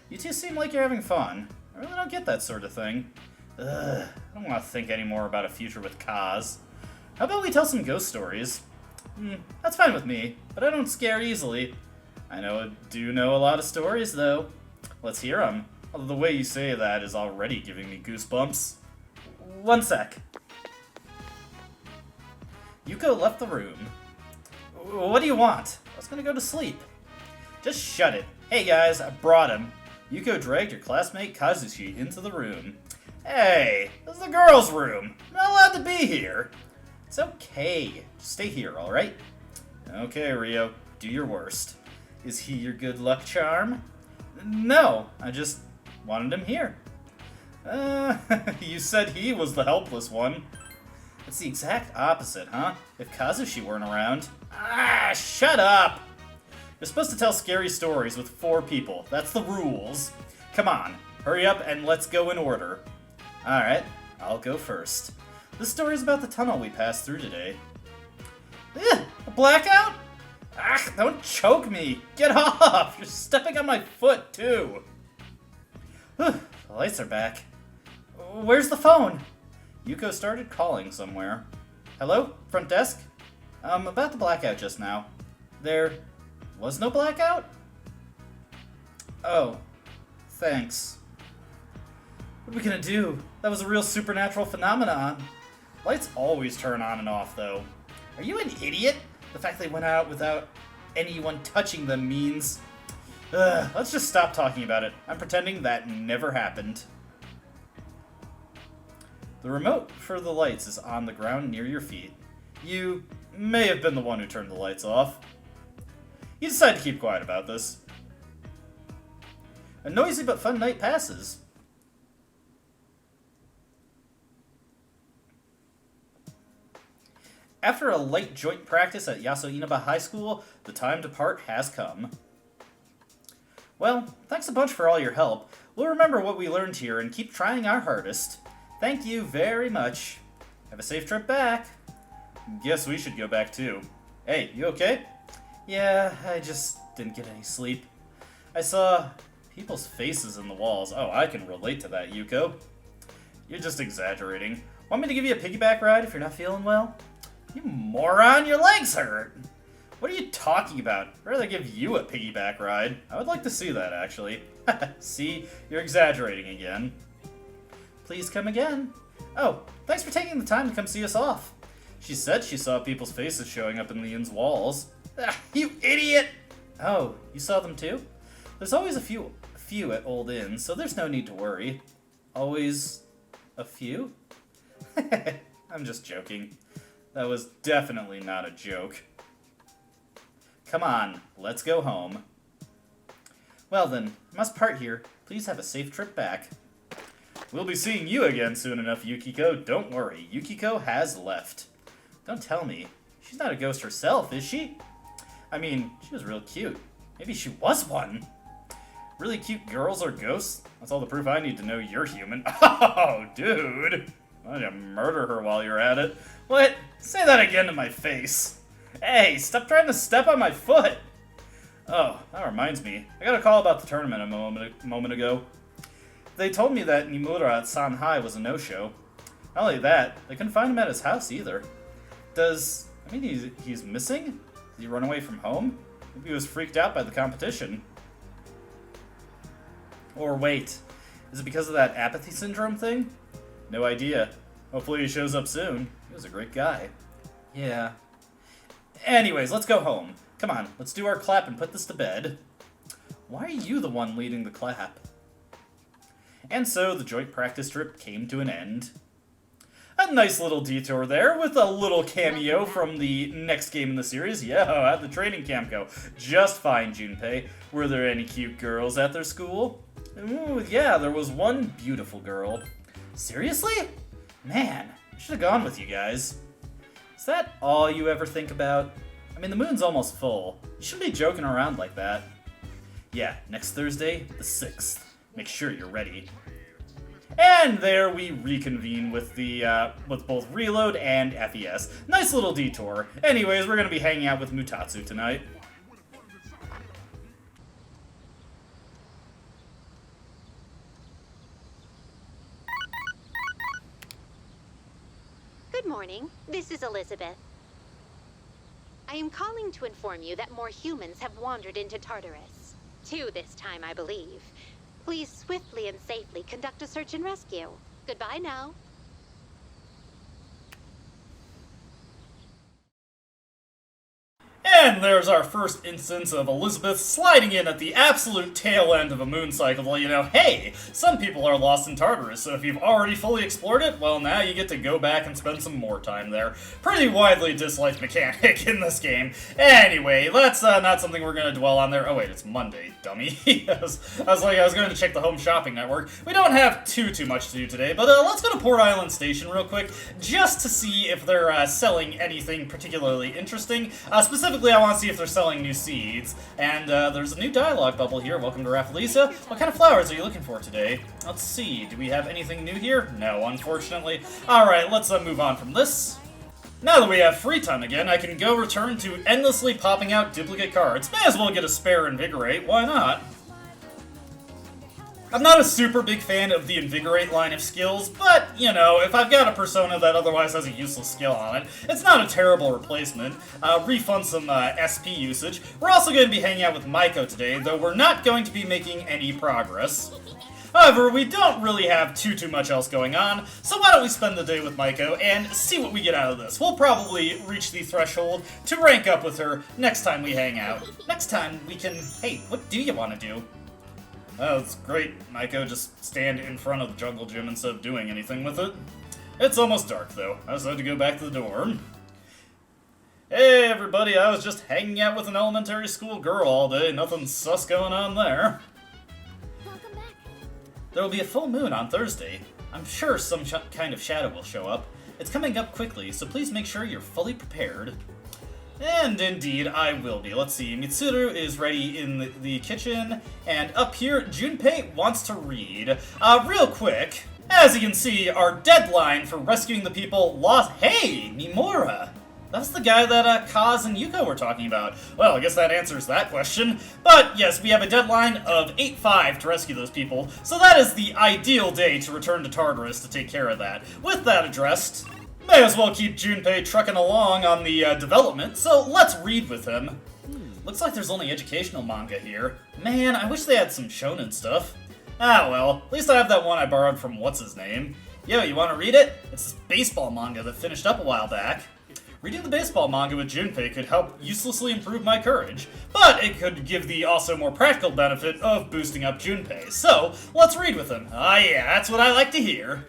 You two seem like you're having fun. I really don't get that sort of thing. Ugh, I don't want to think anymore about a future with Kaz. How about we tell some ghost stories? That's fine with me, but I don't scare easily. I do know a lot of stories, though. Let's hear them. Although the way you say that is already giving me goosebumps. One sec. Yuko left the room. What do you want? I was gonna go to sleep. Just shut it. Hey guys, I brought him. Yuko dragged your classmate Kazushi into the room. Hey, this is the girls' room. I'm not allowed to be here. It's okay. Just stay here, alright? Okay, Ryo. Do your worst. Is he your good luck charm? No, I just wanted him here. You said he was the helpless one. It's the exact opposite, huh? If Kazushi weren't around... Ah, shut up! You're supposed to tell scary stories with 4 people. That's the rules. Come on, hurry up and let's go in order. Alright, I'll go first. This story's about the tunnel we passed through today. A blackout? Ah, don't choke me! Get off! You're stepping on my foot, too! The lights are back. Where's the phone? Yuko started calling somewhere. Hello? Front desk? About the blackout just now. There was no blackout? Oh. Thanks. What are we gonna do? That was a real supernatural phenomenon. Lights always turn on and off, though. Are you an idiot? The fact they went out without anyone touching them means... let's just stop talking about it. I'm pretending that never happened. The remote for the lights is on the ground near your feet. You may have been the one who turned the lights off. You decide to keep quiet about this. A noisy but fun night passes. After a light joint practice at Yaso Inaba High School, the time to part has come. Well, thanks a bunch for all your help. We'll remember what we learned here and keep trying our hardest. Thank you very much. Have a safe trip back. Guess we should go back too. Hey, you okay? Yeah, I just didn't get any sleep. I saw people's faces in the walls. Oh, I can relate to that, Yuko. You're just exaggerating. Want me to give you a piggyback ride if you're not feeling well? You moron, your legs hurt! What are you talking about? I'd rather give you a piggyback ride. I would like to see that, actually. See? You're exaggerating again. Please come again. Oh, thanks for taking the time to come see us off. She said she saw people's faces showing up in Leon's walls. You idiot! Oh, you saw them too? There's always a few at old inns, so there's no need to worry. Always a few? I'm just joking. That was definitely not a joke. Come on, let's go home. Well then, I must part here. Please have a safe trip back. We'll be seeing you again soon enough, Yukiko. Don't worry, Yukiko has left. Don't tell me. She's not a ghost herself, is she? I mean, she was real cute. Maybe she was one. Really cute girls are ghosts? That's all the proof I need to know you're human. Oh, dude. Why don't you murder her while you're at it? What? Say that again to my face. Hey, stop trying to step on my foot. Oh, that reminds me. I got a call about the tournament a moment ago. They told me that Nimura at Sanhai was a no-show. Not only that, they couldn't find him at his house either. He's missing? Did he run away from home? Maybe he was freaked out by the competition. Or wait, is it because of that apathy syndrome thing? No idea. Hopefully he shows up soon. He was a great guy. Yeah. Anyways, let's go home. Come on, let's do our clap and put this to bed. Why are you the one leading the clap? And so the joint practice trip came to an end. A nice little detour there with a little cameo from the next game in the series. Yeah, how'd the training camp go? Just fine, Junpei. Were there any cute girls at their school? Ooh, yeah, there was one beautiful girl. Seriously? Man, I should have gone with you guys. Is that all you ever think about? I mean, the moon's almost full. You shouldn't be joking around like that. Yeah, next Thursday, the 6th. Make sure you're ready. And there we reconvene with with both Reload and FES. Nice little detour. Anyways, we're gonna be hanging out with Mutatsu tonight. Good morning. This is Elizabeth. I am calling to inform you that more humans have wandered into Tartarus. 2 this time, I believe. Please swiftly and safely conduct a search and rescue. Goodbye now. And there's our first instance of Elizabeth sliding in at the absolute tail end of a moon cycle to let you know, hey, some people are lost in Tartarus, so if you've already fully explored it, well, now you get to go back and spend some more time there. Pretty widely disliked mechanic in this game. Anyway, that's not something we're going to dwell on there. Oh wait, it's Monday, dummy. I was going to check the home shopping network. We don't have too much to do today, but let's go to Port Island Station real quick, just to see if they're selling anything particularly interesting. Specifically, I want to see if they're selling new seeds. And there's a new dialogue bubble here. Welcome to Raffalisa. What kind of flowers are you looking for today? Let's see. Do we have anything new here? No, unfortunately. Alright, let's move on from this. Now that we have free time again, I can go return to endlessly popping out duplicate cards. May as well get a spare Invigorate. Why not? I'm not a super big fan of the Invigorate line of skills, but, you know, if I've got a persona that otherwise has a useless skill on it, it's not a terrible replacement. Refund some SP usage. We're also going to be hanging out with Maiko today, though we're not going to be making any progress. However, we don't really have too much else going on, so why don't we spend the day with Maiko and see what we get out of this. We'll probably reach the threshold to rank up with her next time we hang out. Next time we can... Hey, what do you want to do? Oh, it's great, Maiko. Just stand in front of the jungle gym instead of doing anything with it. It's almost dark, though. I just had to go back to the dorm. Hey, everybody. I was just hanging out with an elementary school girl all day. Nothing sus going on there. Welcome back. There will be a full moon on Thursday. I'm sure some kind of shadow will show up. It's coming up quickly, so please make sure you're fully prepared. And indeed, I will be. Let's see, Mitsuru is ready in the kitchen, and up here, Junpei wants to read. Real quick, as you can see, our deadline for rescuing the people lost... Hey, Mimura! That's the guy that Kaz and Yuko were talking about. Well, I guess that answers that question. But yes, we have a deadline of 8/5 to rescue those people, so that is the ideal day to return to Tartarus to take care of that. With that addressed... May as well keep Junpei trucking along on the development, so let's read with him. Looks like there's only educational manga here. Man, I wish they had some shonen stuff. Ah well, at least I have that one I borrowed from what's-his-name. Yo, you wanna read it? It's this baseball manga that finished up a while back. Reading the baseball manga with Junpei could help uselessly improve my courage, but it could give the also more practical benefit of boosting up Junpei. So, let's read with him. Ah yeah, that's what I like to hear.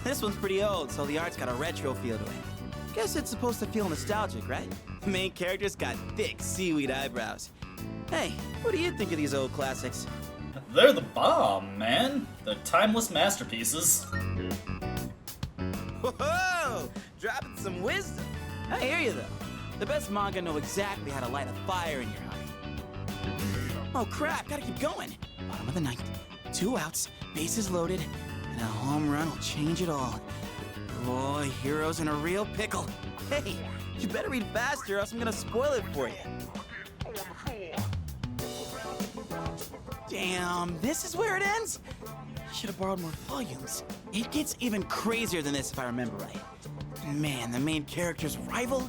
This one's pretty old, so the art's got a retro feel to it. Guess it's supposed to feel nostalgic, right? The main character's got thick seaweed eyebrows. Hey, what do you think of these old classics? They're the bomb, man. They're timeless masterpieces. Whoa! Dropping some wisdom. I hear you, though. The best manga know exactly how to light a fire in your heart. Oh, crap. Gotta keep going. Bottom of the ninth. 2 outs. Bases loaded. And a home run will change it all. Boy, hero's in a real pickle. Hey, you better read faster or else I'm gonna spoil it for you. Damn, this is where it ends? Should have borrowed more volumes. It gets even crazier than this if I remember right. Man, the main character's rival?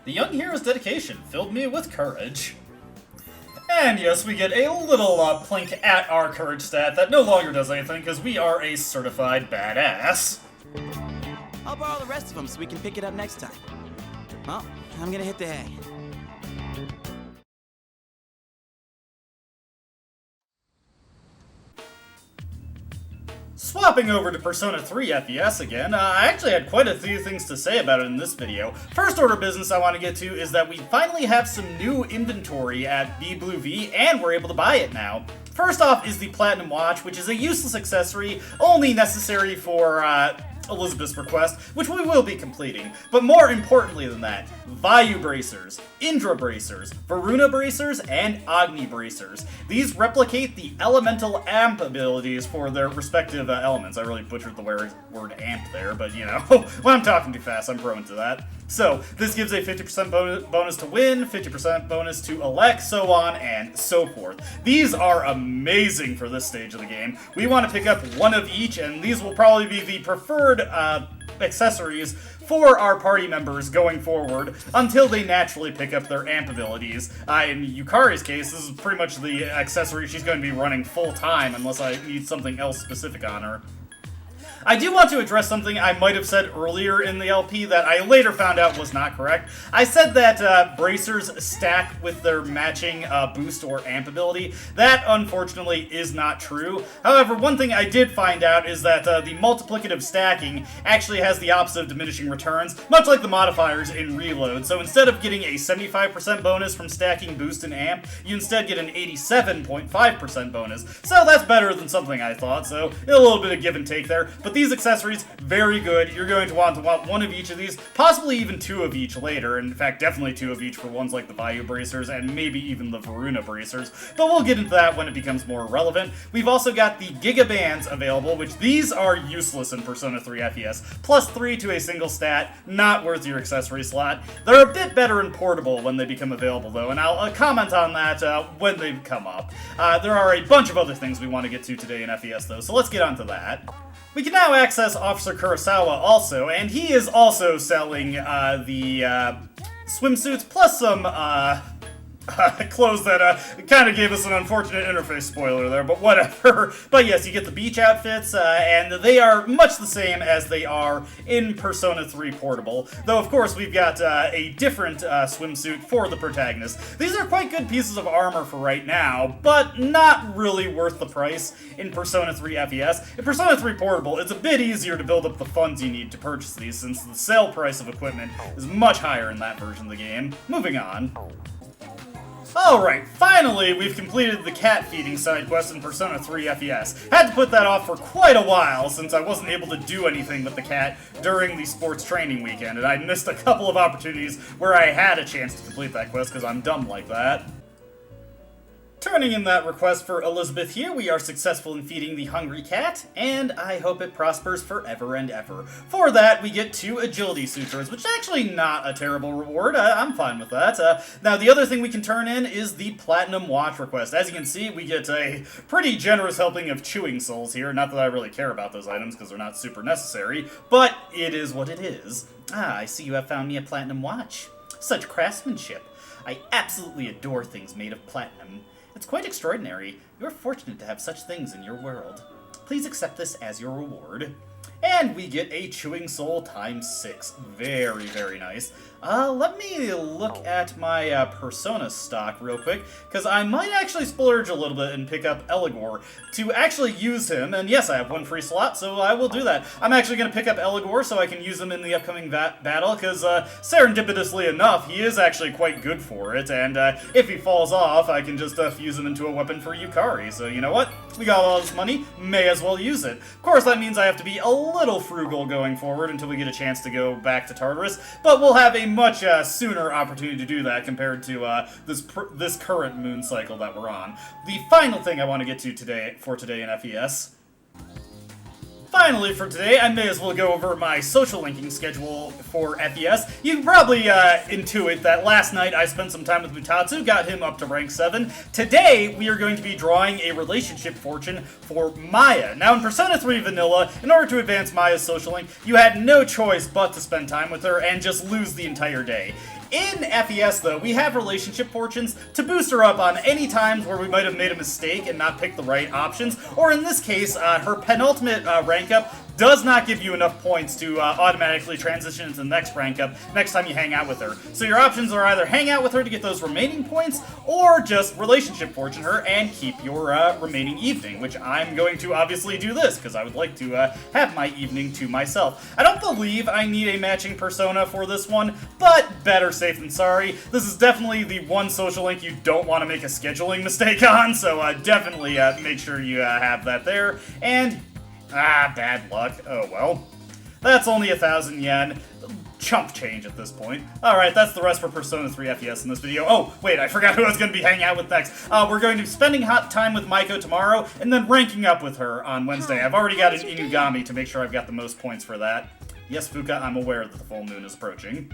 The young hero's dedication filled me with courage. And yes, we get a little plink at our courage stat that no longer does anything because we are a certified badass. I'll borrow the rest of them so we can pick it up next time. Well, I'm gonna hit the hay. Swapping over to Persona 3 FES again, I actually had quite a few things to say about it in this video. First order of business I want to get to is that we finally have some new inventory at B Blue V, and we're able to buy it now. First off is the Platinum Watch, which is a useless accessory, only necessary for, Elizabeth's request, which we will be completing. But more importantly than that, Vayu Bracers, Indra Bracers, Varuna Bracers, and Agni Bracers. These replicate the elemental amp abilities for their respective elements. I really butchered the word amp there, but you know, when I'm talking too fast, I'm prone to that. So, this gives a 50% bonus to win, 50% bonus to elect, so on and so forth. These are amazing for this stage of the game. We want to pick up one of each, and these will probably be the preferred accessories for our party members going forward until they naturally pick up their amp abilities. In Yukari's case, this is pretty much the accessory she's going to be running full time unless I need something else specific on her. I do want to address something I might have said earlier in the LP that I later found out was not correct. I said that bracers stack with their matching boost or amp ability. That, unfortunately, is not true. However, one thing I did find out is that the multiplicative stacking actually has the opposite of diminishing returns, much like the modifiers in Reload. So instead of getting a 75% bonus from stacking boost and amp, you instead get an 87.5% bonus. So that's better than something I thought, so a little bit of give and take there. But these accessories, very good. You're going to want one of each of these, possibly even two of each later. In fact, definitely two of each for ones like the Vayu Bracers and maybe even the Varuna Bracers. But we'll get into that when it becomes more relevant. We've also got the Giga Bands available, which these are useless in Persona 3 FES. +3 to a single stat, not worth your accessory slot. They're a bit better in Portable when they become available though, and I'll comment on that when they come up. There are a bunch of other things we want to get to today in FES though, so let's get on to that. We can now access Officer Kurosawa also, and he is also selling the swimsuits plus some clothes that kind of gave us an unfortunate interface spoiler there, but whatever. But yes, you get the beach outfits, and they are much the same as they are in Persona 3 Portable, though of course we've got a different swimsuit for the protagonist. These are quite good pieces of armor for right now, but not really worth the price in Persona 3 FES. In Persona 3 Portable, it's a bit easier to build up the funds you need to purchase these, since the sale price of equipment is much higher in that version of the game. Moving on. Alright, finally we've completed the cat feeding side quest in Persona 3 FES. Had to put that off for quite a while since I wasn't able to do anything with the cat during the sports training weekend, and I missed a couple of opportunities where I had a chance to complete that quest because I'm dumb like that. Turning in that request for Elizabeth here, we are successful in feeding the hungry cat, and I hope it prospers forever and ever. For that, we get 2 agility sutras, which is actually not a terrible reward. I'm fine with that. Now, the other thing we can turn in is the Platinum Watch request. As you can see, we get a pretty generous helping of chewing souls here. Not that I really care about those items, because they're not super necessary, but it is what it is. I see you have found me a Platinum Watch. Such craftsmanship. I absolutely adore things made of platinum. It's quite extraordinary. You're fortunate to have such things in your world. Please accept this as your reward. And we get a Chewing Soul ×6. Very, very nice. Let me look at my Persona stock real quick, because I might actually splurge a little bit and pick up Eligor to actually use him. And yes, I have 1 free slot, so I will do that. I'm actually going to pick up Eligor so I can use him in the upcoming battle, because serendipitously enough, he is actually quite good for it. And if he falls off, I can just fuse him into a weapon for Yukari. So you know what? We got all this money, may as well use it. Of course, that means I have to be a little frugal going forward until we get a chance to go back to Tartarus, but we'll have a much sooner opportunity to do that compared to this current moon cycle that we're on. The final thing I want to get to today in FES. Finally, for today, I may as well go over my social linking schedule for FES. You can probably intuit that last night I spent some time with Mutatsu, got him up to rank 7. Today, we are going to be drawing a relationship fortune for Maya. Now, in Persona 3 Vanilla, in order to advance Maya's social link, you had no choice but to spend time with her and just lose the entire day. In FES, though, we have relationship fortunes to boost her up on any times where we might have made a mistake and not picked the right options, or in this case, her penultimate rank up does not give you enough points to automatically transition into the next rank up next time you hang out with her. So your options are either hang out with her to get those remaining points, or just relationship fortune her and keep your remaining evening, which I'm going to obviously do this, because I would like to have my evening to myself. I don't believe I need a matching persona for this one, but better safe than sorry. This is definitely the one social link you don't want to make a scheduling mistake on, so definitely make sure you have that there. And bad luck. Oh well. That's only 1,000 yen. Chump change at this point. Alright, that's the rest for Persona 3 FES in this video. Oh, wait, I forgot who I was going to be hanging out with next. We're going to be spending hot time with Maiko tomorrow, and then ranking up with her on Wednesday. I've already got an Inugami to make sure I've got the most points for that. Yes, Fuka, I'm aware that the full moon is approaching.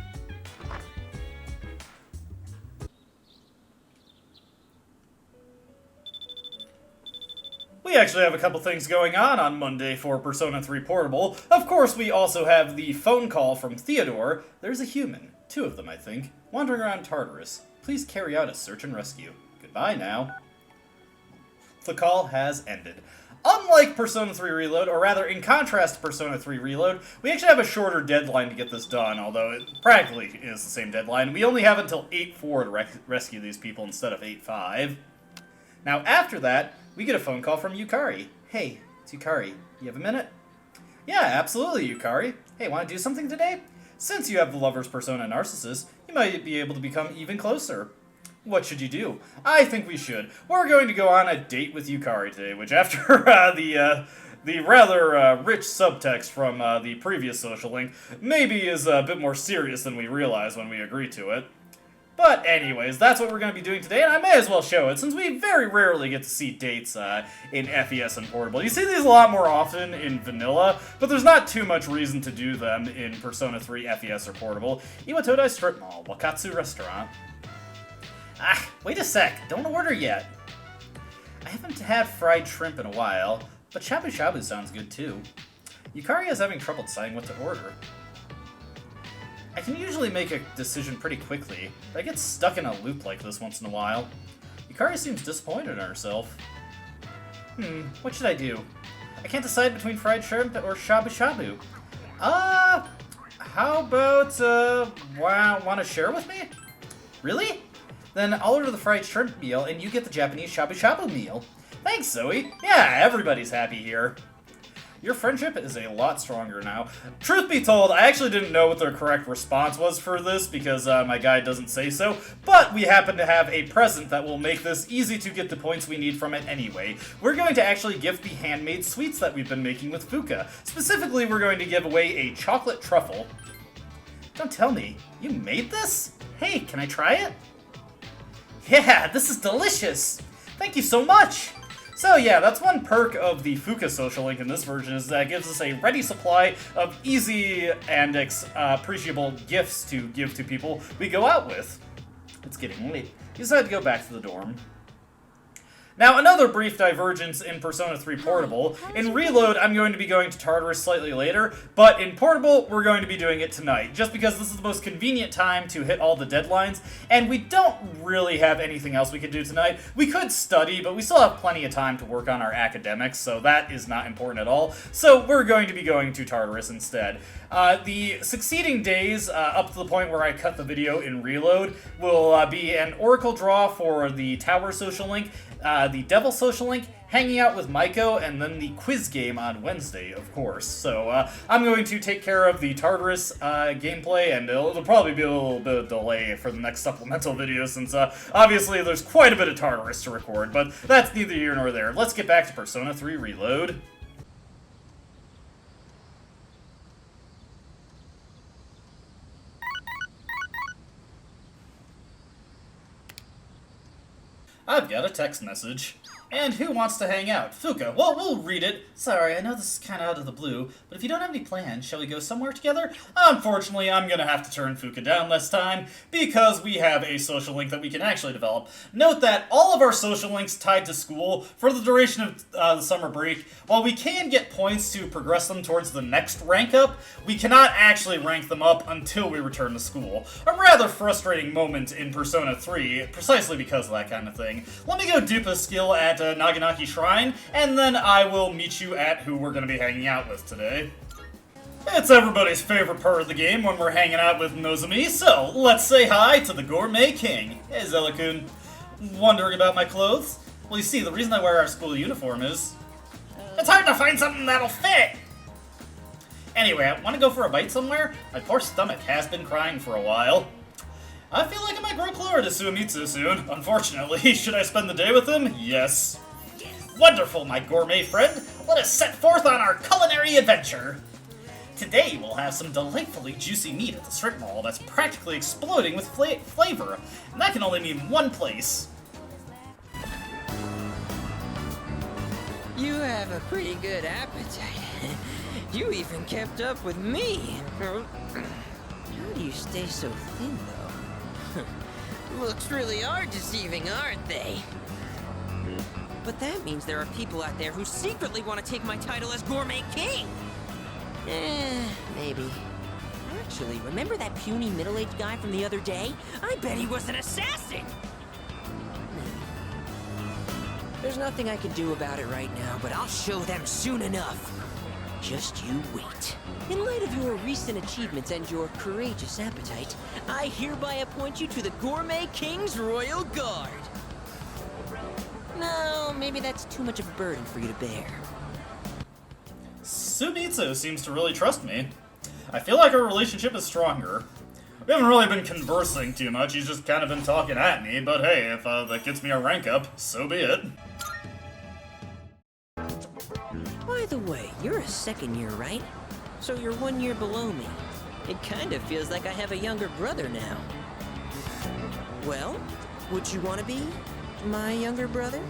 We actually have a couple things going on Monday for Persona 3 Portable. Of course, we also have the phone call from Theodore. There's a human, 2 of them I think, wandering around Tartarus. Please carry out a search and rescue. Goodbye now. The call has ended. Unlike Persona 3 Reload, or rather in contrast to Persona 3 Reload, we actually have a shorter deadline to get this done, although it practically is the same deadline. We only have until 8-4 to rescue these people instead of 8-5. Now after that, we get a phone call from Yukari. Hey, it's Yukari. You have a minute? Yeah, absolutely, Yukari. Hey, want to do something today? Since you have the lover's persona Narcissus, you might be able to become even closer. What should you do? I think we should. We're going to go on a date with Yukari today, which after the rather rich subtext from the previous social link maybe is a bit more serious than we realized when we agreed to it. But anyways, that's what we're going to be doing today, and I may as well show it, since we very rarely get to see dates in FES and Portable. You see these a lot more often in Vanilla, but there's not too much reason to do them in Persona 3 FES or Portable. Iwatodai Strip Mall, Wakatsu Restaurant. Wait a sec, don't order yet. I haven't had fried shrimp in a while, but shabu shabu sounds good too. Yukari is having trouble deciding what to order. I can usually make a decision pretty quickly, but I get stuck in a loop like this once in a while. Yukari seems disappointed in herself. What should I do? I can't decide between fried shrimp or shabu shabu. How about, want to share with me? Really? Then I'll order the fried shrimp meal and you get the Japanese shabu shabu meal. Thanks, Zoe. Yeah, everybody's happy here. Your friendship is a lot stronger now. Truth be told, I actually didn't know what the correct response was for this because my guide doesn't say so, but we happen to have a present that will make this easy to get the points we need from it anyway. We're going to actually gift the handmade sweets that we've been making with Fuka. Specifically, we're going to give away a chocolate truffle. Don't tell me, you made this? Hey, can I try it? Yeah, this is delicious! Thank you so much! So yeah, that's one perk of the Fuka social link in this version, is that it gives us a ready supply of easy and appreciable gifts to give to people we go out with. It's getting late. You decide to go back to the dorm. Now, another brief divergence in Persona 3 Portable. In Reload, I'm going to be going to Tartarus slightly later, but in Portable, we're going to be doing it tonight, just because this is the most convenient time to hit all the deadlines, and we don't really have anything else we could do tonight. We could study, but we still have plenty of time to work on our academics, so that is not important at all. So we're going to be going to Tartarus instead. The succeeding days, up to the point where I cut the video in Reload, will be an Oracle draw for the Tower social link, the Devil social link, hanging out with Maiko, and then the quiz game on Wednesday, of course. So I'm going to take care of the Tartarus gameplay, and it'll probably be a little bit of delay for the next supplemental video, since obviously there's quite a bit of Tartarus to record, but that's neither here nor there. Let's get back to Persona 3 Reload. I've got a text message. And who wants to hang out? Fuka. Well, we'll read it. Sorry, I know this is kind of out of the blue, but if you don't have any plans, shall we go somewhere together? Unfortunately, I'm going to have to turn Fuka down this time, because we have a social link that we can actually develop. Note that all of our social links tied to school for the duration of the summer break, while we can get points to progress them towards the next rank up, we cannot actually rank them up until we return to school. A rather frustrating moment in Persona 3, precisely because of that kind of thing. Let me go dupe a skill at Naganaki Shrine, and then I will meet you at who we're going to be hanging out with today. It's everybody's favorite part of the game when we're hanging out with Nozomi, so let's say hi to the Gourmet King. Hey, Zella-kun. Wondering about my clothes? Well, you see, the reason I wear our school uniform is... it's hard to find something that'll fit! Anyway, I want to go for a bite somewhere? My poor stomach has been crying for a while. I feel like I might grow closer to Suimitsu soon. Unfortunately, should I spend the day with him? Yes. Wonderful, my gourmet friend. Let us set forth on our culinary adventure. Today, we'll have some delightfully juicy meat at the strip mall that's practically exploding with flavor. And that can only mean one place. You have a pretty good appetite. You even kept up with me. How do you stay so thin, though? Looks really hard deceiving, aren't they? But that means there are people out there who secretly want to take my title as Gourmet King! Maybe. Actually, remember that puny middle-aged guy from the other day? I bet he was an assassin! There's nothing I can do about it right now, but I'll show them soon enough. Just you wait. In light of your recent achievements and your courageous appetite, I hereby appoint you to the Gourmet King's Royal Guard. No, maybe that's too much of a burden for you to bear. Suimitsu seems to really trust me. I feel like our relationship is stronger. We haven't really been conversing too much, he's just kind of been talking at me, but hey, if that gets me a rank up, so be it. By the way, you're a second year, right? So you're 1 year below me. It kind of feels like I have a younger brother now. Well, would you want to be my younger brother?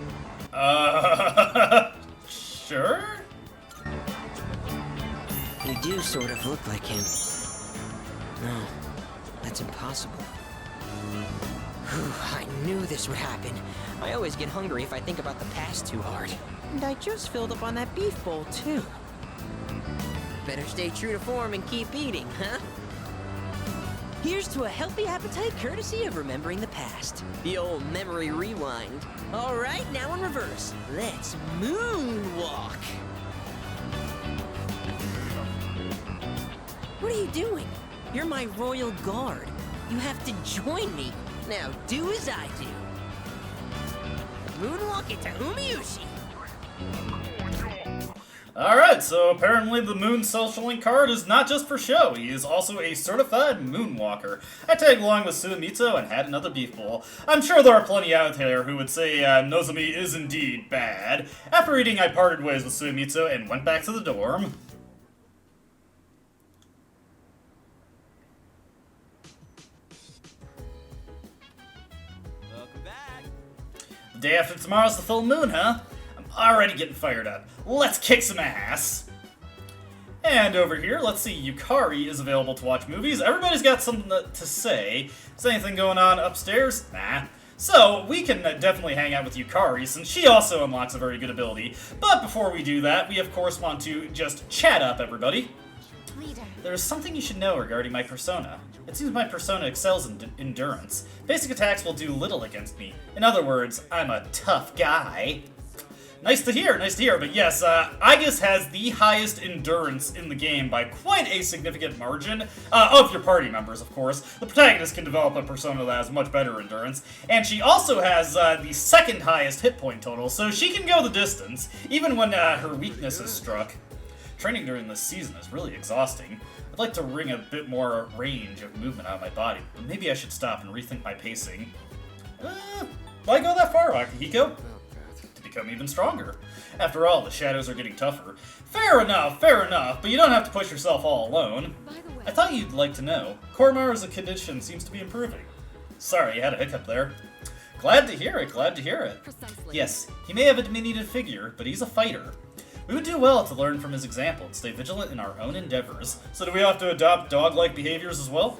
Sure? You do sort of look like him. No, that's impossible. Whew, I knew this would happen. I always get hungry if I think about the past too hard. And I just filled up on that beef bowl, too. Better stay true to form and keep eating, huh? Here's to a healthy appetite courtesy of remembering the past. The old memory rewind. All right, now in reverse. Let's moonwalk. What are you doing? You're my royal guard. You have to join me. Now do as I do. Moonwalk into Umiushi. Alright, so apparently the Moon Social Link card is not just for show, he is also a certified moonwalker. I tagged along with Suimitsu and had another beef bowl. I'm sure there are plenty out there who would say Nozomi is indeed bad. After eating, I parted ways with Suimitsu and went back to the dorm. Welcome back. The day after tomorrow's the full moon, huh? I'm already getting fired up. Let's kick some ass! And over here, let's see, Yukari is available to watch movies. Everybody's got something to say. Is anything going on upstairs? Nah. So, we can definitely hang out with Yukari, since she also unlocks a very good ability. But before we do that, we of course want to just chat up everybody. Leader. There's something you should know regarding my persona. It seems my persona excels in endurance. Basic attacks will do little against me. In other words, I'm a tough guy. Nice to hear, but yes, Aigis has the highest endurance in the game by quite a significant margin, of your party members, of course. The protagonist can develop a persona that has much better endurance, and she also has the second highest hit point total, so she can go the distance, even when her weakness is struck. Training during this season is really exhausting. I'd like to wring a bit more range of movement out of my body, but maybe I should stop and rethink my pacing. Why go that far, Akihiko? To become even stronger. After all, the shadows are getting tougher. Fair enough, but you don't have to push yourself all alone. By the way, I thought you'd like to know. Kormaru's condition seems to be improving. Sorry, you had a hiccup there. Glad to hear it, glad to hear it. Precisely. Yes, he may have a diminutive figure, but he's a fighter. We would do well to learn from his example and stay vigilant in our own endeavors. So do we have to adopt dog-like behaviors as well?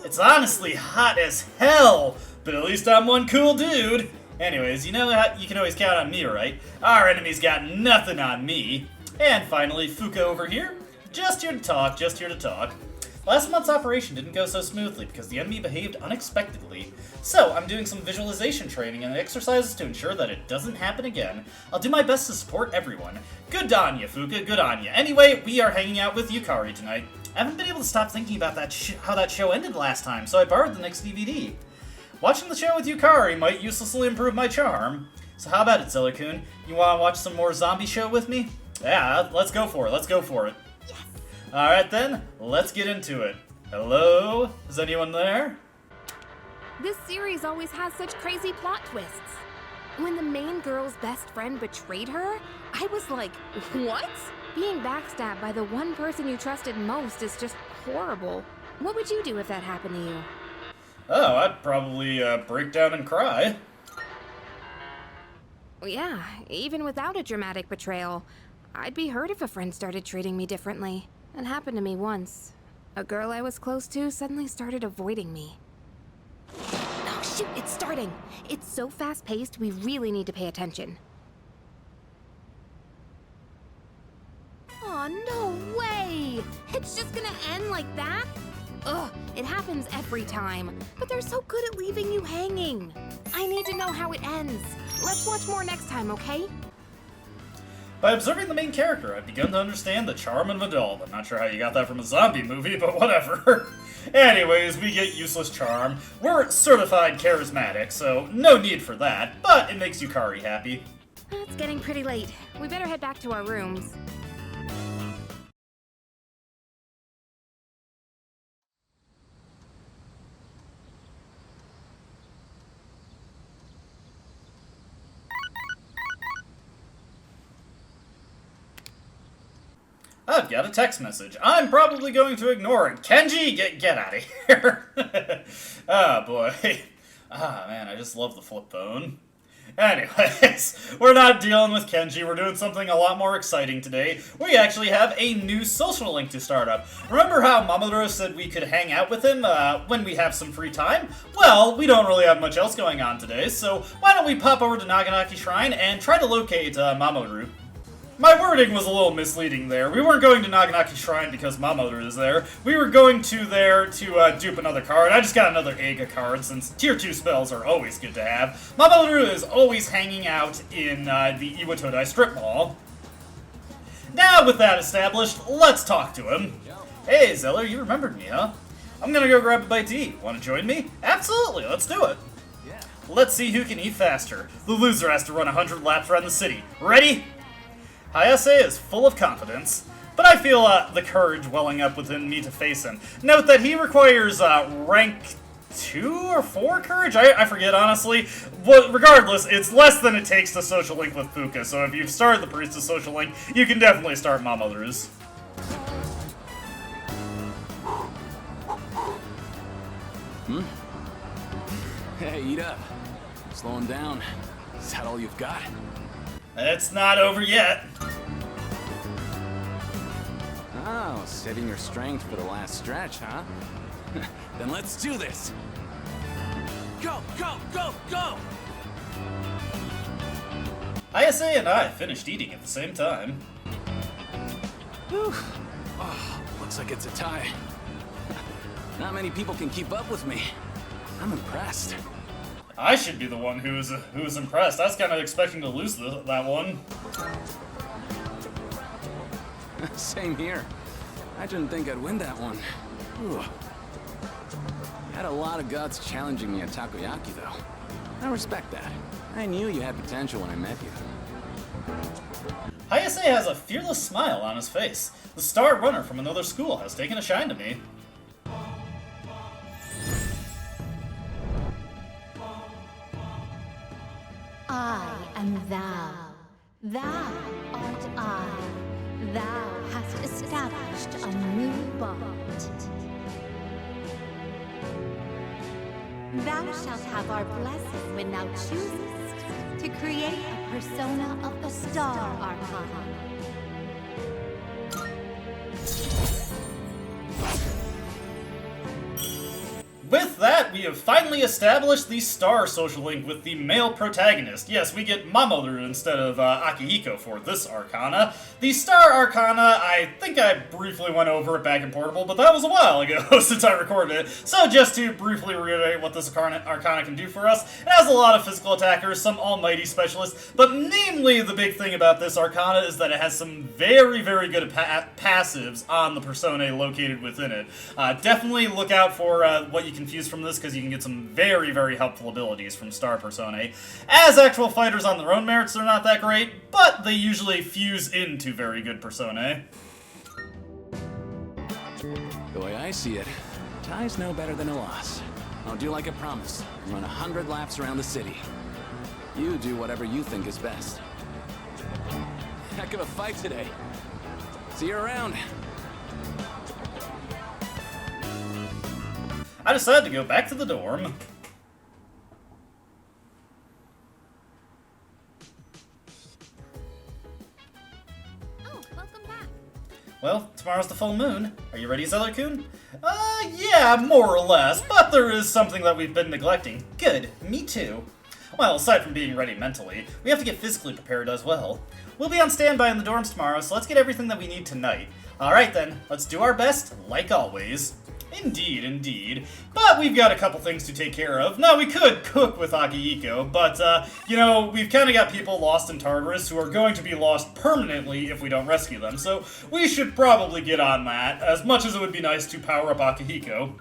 It's honestly hot as hell, but at least I'm one cool dude. Anyways, you know how you can always count on me, right? Our enemy's got nothing on me. And finally, Fuka over here. Just here to talk, just here to talk. Last month's operation didn't go so smoothly because the enemy behaved unexpectedly. So, I'm doing some visualization training and exercises to ensure that it doesn't happen again. I'll do my best to support everyone. Good on ya, Fuka, good on ya. Anyway, we are hanging out with Yukari tonight. I haven't been able to stop thinking about how that show ended last time, so I borrowed the next DVD. Watching the show with Yukari might uselessly improve my charm. So how about it, Zeller-kun? You wanna watch some more zombie show with me? Yeah, let's go for it, let's go for it. Yes. Alright then, let's get into it. Hello? Is anyone there? This series always has such crazy plot twists. When the main girl's best friend betrayed her, I was like, what? Being backstabbed by the one person you trusted most is just horrible. What would you do if that happened to you? Oh, I'd probably break down and cry. Yeah, even without a dramatic betrayal, I'd be hurt if a friend started treating me differently. It happened to me once. A girl I was close to suddenly started avoiding me. Oh shoot, it's starting! It's so fast-paced, we really need to pay attention. Oh, no way! It's just gonna end like that? Ugh, it happens every time, but they're so good at leaving you hanging. I need to know how it ends. Let's watch more next time, okay? By observing the main character, I've begun to understand the charm of an adult. I'm not sure how you got that from a zombie movie, but whatever. Anyways, we get useless charm. We're certified charismatic, so no need for that, but it makes Yukari happy. It's getting pretty late. We better head back to our rooms. I've got a text message. I'm probably going to ignore it. Kenji, get out of here. Oh, boy. Ah, man, I just love the flip phone. Anyways, we're not dealing with Kenji. We're doing something a lot more exciting today. We actually have a new social link to start up. Remember how Mamoru said we could hang out with him when we have some free time? Well, we don't really have much else going on today, so why don't we pop over to Naganaki Shrine and try to locate Mamoru. My wording was a little misleading there. We weren't going to Naganaki Shrine because Mamoru is there. We were going to there to dupe another card. I just got another Eiga card since tier 2 spells are always good to have. Mamoru is always hanging out in the Iwatodai strip mall. Now with that established, let's talk to him. Hey Zeller, you remembered me, huh? I'm gonna go grab a bite to eat. Wanna join me? Absolutely, let's do it. Let's see who can eat faster. The loser has to run 100 laps around the city. Ready? Hayase is full of confidence, but I feel the courage welling up within me to face him. Note that he requires rank 2 or 4 courage? I forget, honestly. But regardless, it's less than it takes to social link with Fuka, so if you've started the Priestess social link, you can definitely start Mamoru's. Hey, eat up. Slowing down. Is that all you've got? It's not over yet. Oh, saving your strength for the last stretch, huh? Then let's do this! Go, go, go, go! Hayase and I finished eating at the same time. Whew. Oh, looks like it's a tie. Not many people can keep up with me. I'm impressed. I should be the one who's impressed. I was kind of expecting to lose that one. Same here. I didn't think I'd win that one. Ooh. Had a lot of guts challenging me at Takoyaki, though. I respect that. I knew you had potential when I met you. Hayase has a fearless smile on his face. The star runner from another school has taken a shine to me. I am thou. Thou art I. Thou hast established a new bond. Thou thou shalt have our blessing when thou choosest to create a persona of the Star Arcana. With that, we have finally established the Star Social Link with the male protagonist. Yes, we get Mamoru instead of Akihiko for this Arcana. The Star Arcana, I think I briefly went over it back in Portable, but that was a while ago since I recorded it. So just to briefly reiterate what this Arcana can do for us, it has a lot of physical attackers, some almighty specialists, but namely the big thing about this Arcana is that it has some very, very good passives on the personae located within it. Definitely look out for what you can fuse from this, because you can get some very, very helpful abilities from Star Personae. As actual fighters on their own merits, they're not that great, but they usually fuse into very good Personae. The way I see it, tie's no better than a loss. I'll do like I promised, run 100 laps around the city. You do whatever you think is best. Heck of a fight today. See you around. I decided to go back to the dorm. Oh, welcome back. Well, tomorrow's the full moon. Are you ready, Zeller-kun? Yeah, more or less, but there is something that we've been neglecting. Good, me too. Well, aside from being ready mentally, we have to get physically prepared as well. We'll be on standby in the dorms tomorrow, so let's get everything that we need tonight. Alright then, let's do our best, like always. Indeed, indeed. But we've got a couple things to take care of. Now, we could cook with Akihiko, but, you know, we've kind of got people lost in Tartarus who are going to be lost permanently if we don't rescue them, so we should probably get on that, as much as it would be nice to power up Akihiko.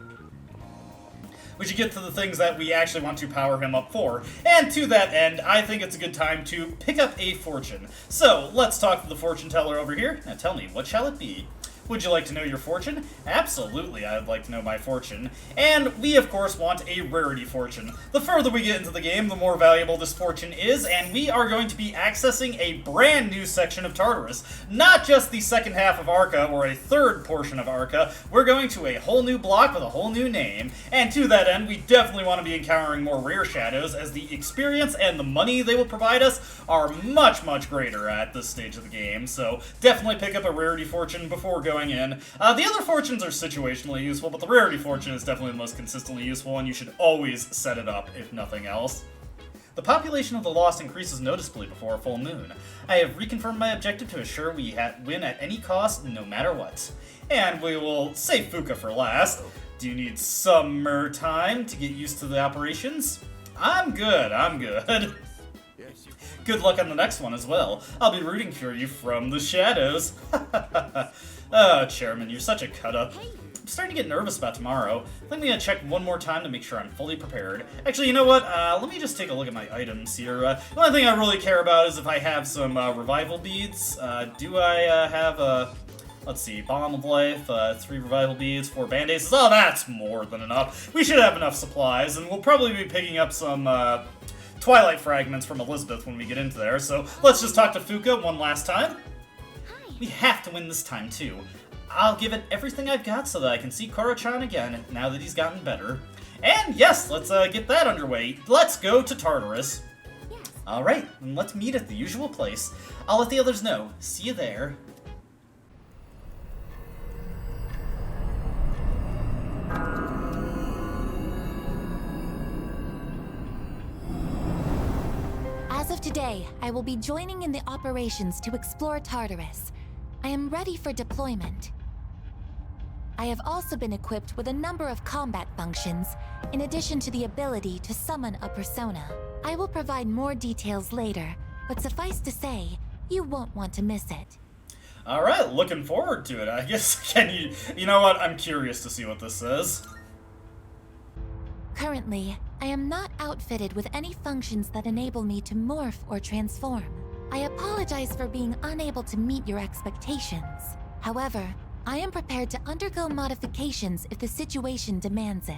We should get to the things that we actually want to power him up for. And to that end, I think it's a good time to pick up a fortune. So, let's talk to the fortune teller over here. Now tell me, what shall it be? Would you like to know your fortune? Absolutely, I would like to know my fortune. And we, of course, want a rarity fortune. The further we get into the game, the more valuable this fortune is, and we are going to be accessing a brand new section of Tartarus. Not just the second half of Arca, or a third portion of Arca. We're going to a whole new block with a whole new name. And to that end, we definitely want to be encountering more rare shadows, as the experience and the money they will provide us are much, much greater at this stage of the game. So definitely pick up a rarity fortune before going in. The other fortunes are situationally useful, but the rarity fortune is definitely the most consistently useful, and you should always set it up, if nothing else. The population of the Lost increases noticeably before a full moon. I have reconfirmed my objective to assure we win at any cost, no matter what. And we will save Fuka for last. Do you need summer time to get used to the operations? I'm good, I'm good. Good luck on the next one as well. I'll be rooting for you from the shadows. Oh, Chairman, you're such a cut-up. I'm starting to get nervous about tomorrow. I think I'm gonna check one more time to make sure I'm fully prepared. Actually, you know what? Let me just take a look at my items here. The only thing I really care about is if I have some revival beads. Do I have let's see, Bomb of Life, 3 revival beads, 4 band-aids. Oh, that's more than enough. We should have enough supplies, and we'll probably be picking up some Twilight fragments from Elizabeth when we get into there. So let's just talk to Fuka one last time. We have to win this time, too. I'll give it everything I've got so that I can see Koro-chan again, now that he's gotten better. And yes, let's get that underway. Let's go to Tartarus. Yes. Alright, then let's meet at the usual place. I'll let the others know. See you there. As of today, I will be joining in the operations to explore Tartarus. I am ready for deployment. I have also been equipped with a number of combat functions, in addition to the ability to summon a persona. I will provide more details later, but suffice to say, you won't want to miss it. Alright, looking forward to it. I guess, you know what, I'm curious to see what this says. Currently, I am not outfitted with any functions that enable me to morph or transform. I apologize for being unable to meet your expectations. However, I am prepared to undergo modifications if the situation demands it.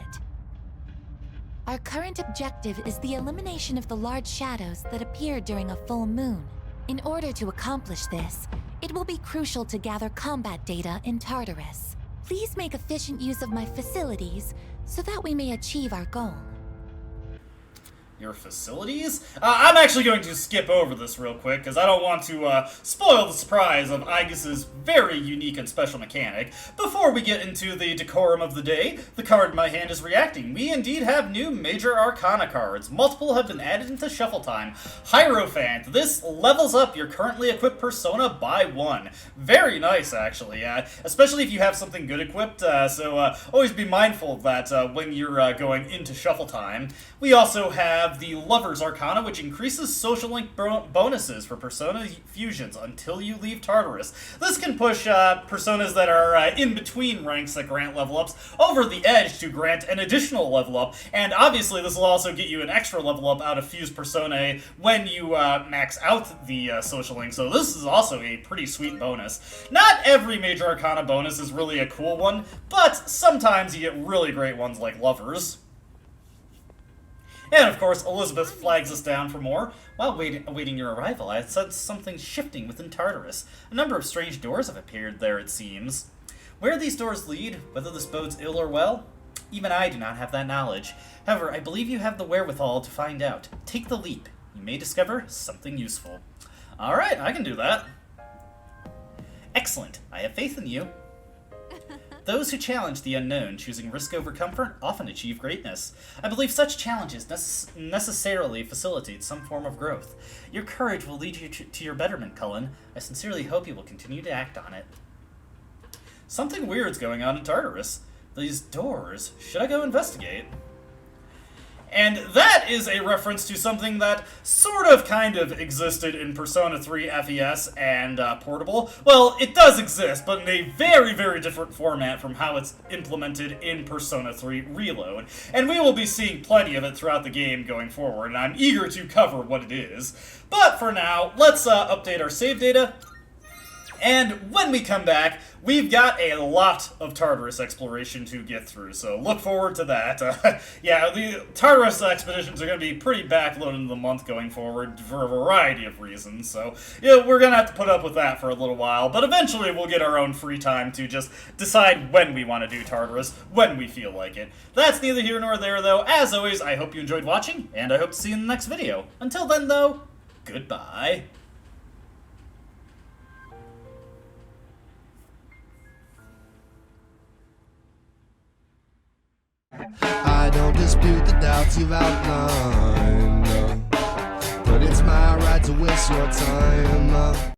Our current objective is the elimination of the large shadows that appear during a full moon. In order to accomplish this, it will be crucial to gather combat data in Tartarus. Please make efficient use of my facilities so that we may achieve our goal. Your facilities? I'm actually going to skip over this real quick, because I don't want to spoil the surprise of Aigis' very unique and special mechanic. Before we get into the decorum of the day, the card in my hand is reacting. We indeed have new Major Arcana cards. Multiple have been added into Shuffle Time. Hierophant. This levels up your currently equipped persona by 1. Very nice, actually, especially if you have something good equipped, so always be mindful of that when you're going into Shuffle Time. We also have the Lover's Arcana, which increases Social Link bonuses for Persona fusions until you leave Tartarus. This can push personas that are in between ranks that grant level ups over the edge to grant an additional level up, and obviously this will also get you an extra level up out of Fused Personae when you max out the Social Link, so this is also a pretty sweet bonus. Not every Major Arcana bonus is really a cool one, but sometimes you get really great ones like Lovers. And of course, Elizabeth flags us down for more. While awaiting your arrival, I had sensed something shifting within Tartarus. A number of strange doors have appeared there, it seems. Where these doors lead, whether this bodes ill or well, even I do not have that knowledge. However, I believe you have the wherewithal to find out. Take the leap. You may discover something useful. Alright, I can do that. Excellent. I have faith in you. Those who challenge the unknown, choosing risk over comfort, often achieve greatness. I believe such challenges necessarily facilitate some form of growth. Your courage will lead you to your betterment, Cullen. I sincerely hope you will continue to act on it. Something weird's going on in Tartarus. These doors. Should I go investigate? And that is a reference to something that sort of kind of existed in Persona 3 FES and Portable. Well, it does exist, but in a very, very different format from how it's implemented in Persona 3 Reload. And we will be seeing plenty of it throughout the game going forward, and I'm eager to cover what it is. But for now, let's update our save data. And when we come back, we've got a lot of Tartarus exploration to get through, so look forward to that. Yeah, the Tartarus expeditions are going to be pretty backloaded in the month going forward for a variety of reasons, so yeah, we're going to have to put up with that for a little while, but eventually we'll get our own free time to just decide when we want to do Tartarus, when we feel like it. That's neither here nor there, though. As always, I hope you enjoyed watching, and I hope to see you in the next video. Until then, though, goodbye. I don't dispute the doubts you've outlined, but it's my right to waste your time.